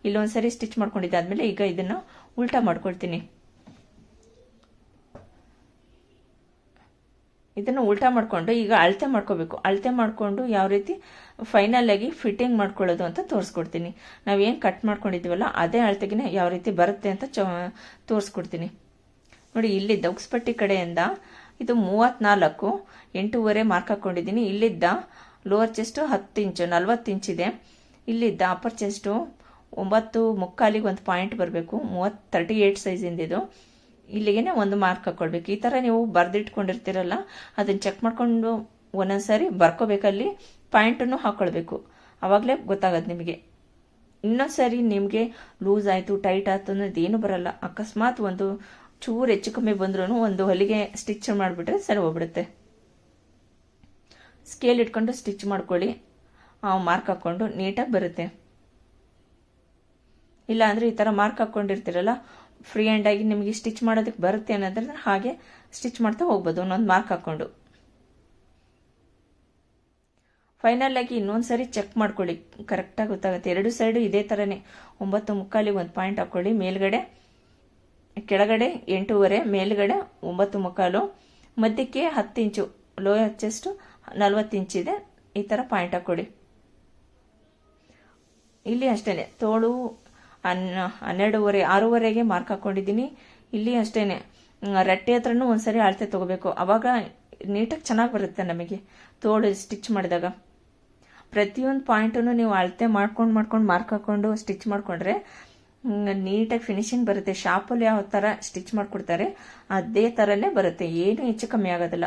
ಇಲ್ಲೊಂದ್ಸರಿ ಸ್ಟಿಚ್ ಮಾಡ್ಕೊಂಡಿದ್ದಾದ್ಮೇಲೆ ಈಗ ಇದನ್ನು ಉಲ್ಟಾ ಮಾಡ್ಕೊಳ್ತೀನಿ. ಇದನ್ನು ಉಲ್ಟಾ ಮಾಡಿಕೊಂಡು ಈಗ ಅಳತೆ ಮಾಡ್ಕೋಬೇಕು. ಅಳತೆ ಮಾಡಿಕೊಂಡು ಯಾವ ರೀತಿ ಫೈನಲ್ ಆಗಿ ಫಿಟ್ಟಿಂಗ್ ಮಾಡ್ಕೊಳ್ಳೋದು ಅಂತ ತೋರಿಸ್ಕೊಡ್ತೀನಿ. ನಾವೇನು ಕಟ್ ಮಾಡ್ಕೊಂಡಿದ್ದೀವಲ್ಲ ಅದೇ ಅಳತೆಗಿನ ಯಾವ ರೀತಿ ಬರುತ್ತೆ ಅಂತ ತೋರಿಸ್ಕೊಡ್ತೀನಿ. ನೋಡಿ, ಇಲ್ಲಿದ್ದ ಉಕ್ಸ್ಪಟ್ಟಿ ಕಡೆಯಿಂದ ಇದು 34 8.5 ಮಾರ್ಕ್ ಹಾಕೊಂಡಿದ್ದೀನಿ. ಇಲ್ಲಿದ್ದ ಲೋವರ್ ಚೆಸ್ಟ್ 10 ಇಂಚು 40 ಇಂಚಿದೆ. ಇಲ್ಲಿದ್ದ ಅಪ್ಪರ್ ಚೆಸ್ಟು 9.25 ಒಂದು ಪಾಯಿಂಟ್ ಬರಬೇಕು. 38 ಸೈಜಿಂದ ಇದು. ಇಲ್ಲಿಗೆ ಒಂದು ಮಾರ್ಕ್ ಹಾಕೊಳ್ಬೇಕು. ಈ ಥರ ನೀವು ಬರೆದಿಟ್ಕೊಂಡಿರ್ತೀರಲ್ಲ ಅದನ್ನು ಚೆಕ್ ಮಾಡ್ಕೊಂಡು ಒಂದೊಂದ್ಸರಿ ಬರ್ಕೋಬೇಕಲ್ಲಿ ಪಾಯಿಂಟನ್ನು ಹಾಕೊಳ್ಬೇಕು. ಆವಾಗಲೇ ಗೊತ್ತಾಗತ್ತೆ ನಿಮಗೆ. ಇನ್ನೊಂದ್ಸರಿ ನಿಮಗೆ ಲೂಸ್ ಆಯಿತು ಟೈಟ್ ಆಯ್ತು ಅನ್ನೋದು ಏನು ಬರಲ್ಲ. ಅಕಸ್ಮಾತ್ ಒಂದು ಚೂರು ಹೆಚ್ಚು ಕಮ್ಮಿ ಬಂದ್ರೂ ಒಂದು ಹೊಲಿಗೆ ಸ್ಟಿಚ್ ಮಾಡಿಬಿಟ್ರೆ ಸರಿ ಹೋಗ್ಬಿಡುತ್ತೆ. ಸ್ಕೇಲ್ ಇಟ್ಕೊಂಡು ಸ್ಟಿಚ್ ಮಾಡ್ಕೊಳ್ಳಿ. ಮಾರ್ಕ್ ಹಾಕ್ಕೊಂಡು ನೀಟಾಗಿ ಬರುತ್ತೆ. ಇಲ್ಲ ಅಂದರೆ ಈ ಥರ ಮಾರ್ಕ್ ಹಾಕ್ಕೊಂಡಿರ್ತೀರಲ್ಲ ಫ್ರೀ ಹ್ಯಾಂಡ್ ಆಗಿ ನಿಮಗೆ ಸ್ಟಿಚ್ ಮಾಡೋದಕ್ಕೆ ಬರುತ್ತೆ ಅನ್ನೋದ್ರೆ ಹಾಗೆ ಸ್ಟಿಚ್ ಮಾಡ್ತಾ ಹೋಗ್ಬೋದು ಒಂದೊಂದು ಮಾರ್ಕ್ ಹಾಕ್ಕೊಂಡು. ಫೈನಲ್ ಆಗಿ ಇನ್ನೊಂದ್ಸರಿ ಚೆಕ್ ಮಾಡ್ಕೊಳ್ಳಿ, ಕರೆಕ್ಟಾಗಿ ಗೊತ್ತಾಗುತ್ತೆ. ಎರಡು ಸೈಡು ಇದೇ ಥರನೇ 9.25 ಒಂದು ಪಾಯಿಂಟ್ ಹಾಕ್ಕೊಳ್ಳಿ. ಮೇಲ್ಗಡೆ ಕೆಳಗಡೆ 8.5, ಮೇಲ್ಗಡೆ 9.25, ಮಧ್ಯಕ್ಕೆ 10 ಇಂಚು, ಲೋಯರ್ ಚೆಸ್ಟ್ 40 ಇಂಚಿದೆ. ಈ ಥರ ಪಾಯಿಂಟ್ ಹಾಕ್ಕೊಳ್ಳಿ. ಇಲ್ಲಿ ಅಷ್ಟೇ ತೋಳು 12.5 6.5ಗೆ ಮಾರ್ಕ್ ಹಾಕೊಂಡಿದ್ದೀನಿ. ಇಲ್ಲಿ ಅಷ್ಟೇನೆ ರಟ್ಟೆ ಹತ್ರನೂ ಒಂದ್ಸರಿ ಅಳತೆ ತಗೋಬೇಕು. ಅವಾಗ ನೀಟಾಗಿ ಚೆನ್ನಾಗಿ ಬರುತ್ತೆ ನಮಗೆ ತೋಳು ಸ್ಟಿಚ್ ಮಾಡಿದಾಗ. ಪ್ರತಿಯೊಂದು ಪಾಯಿಂಟನ್ನು ನೀವು ಅಳತೆ ಮಾಡ್ಕೊಂಡು ಮಾರ್ಕ್ ಹಾಕೊಂಡು ಸ್ಟಿಚ್ ಮಾಡ್ಕೊಂಡ್ರೆ ನೀಟಾಗಿ ಫಿನಿಶಿಂಗ್ ಬರುತ್ತೆ. ಶಾಪಲ್ಲಿ ಯಾವ ಥರ ಸ್ಟಿಚ್ ಮಾಡ್ಕೊಡ್ತಾರೆ ಅದೇ ಥರನೇ ಬರುತ್ತೆ, ಏನು ಹೆಚ್ಚು ಕಮ್ಮಿ ಆಗೋದಿಲ್ಲ.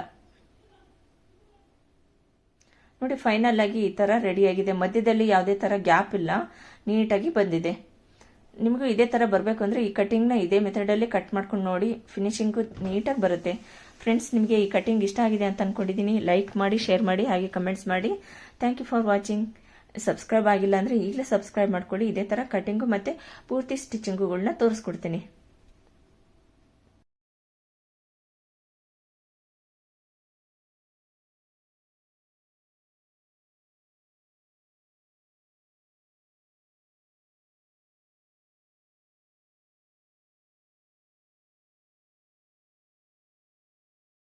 ನೋಡಿ, ಫೈನಲ್ ಆಗಿ ಈ ಥರ ರೆಡಿಯಾಗಿದೆ. ಮಧ್ಯದಲ್ಲಿ ಯಾವುದೇ ಥರ ಗ್ಯಾಪ್ ಇಲ್ಲ, ನೀಟಾಗಿ ಬಂದಿದೆ. ನಿಮಗೂ ಇದೇ ಥರ ಬರಬೇಕು ಅಂದರೆ ಈ ಕಟಿಂಗ್ನ ಇದೇ ಮೆಥಡಲ್ಲಿ ಕಟ್ ಮಾಡ್ಕೊಂಡು ನೋಡಿ, ಫಿನಿಶಿಂಗು ನೀಟಾಗಿ ಬರುತ್ತೆ. ಫ್ರೆಂಡ್ಸ್, ನಿಮಗೆ ಈ ಕಟಿಂಗ್ ಇಷ್ಟ ಆಗಿದೆ ಅಂತ ಅಂದ್ಕೊಂಡಿದ್ದೀನಿ. ಲೈಕ್ ಮಾಡಿ, ಶೇರ್ ಮಾಡಿ, ಹಾಗೆ ಕಮೆಂಟ್ಸ್ ಮಾಡಿ. Thank you for watching. Subscribe ಆಗಿಲ್ಲ ಅಂದರೆ ಈಗಲೇ ಸಬ್ಸ್ಕ್ರೈಬ್ ಮಾಡ್ಕೊಳ್ಳಿ. ಇದೇ ಥರ ಕಟಿಂಗು ಮತ್ತು ಪೂರ್ತಿ ಸ್ಟಿಚಿಂಗುಗಳನ್ನ ತೋರಿಸ್ಕೊಡ್ತೀನಿ.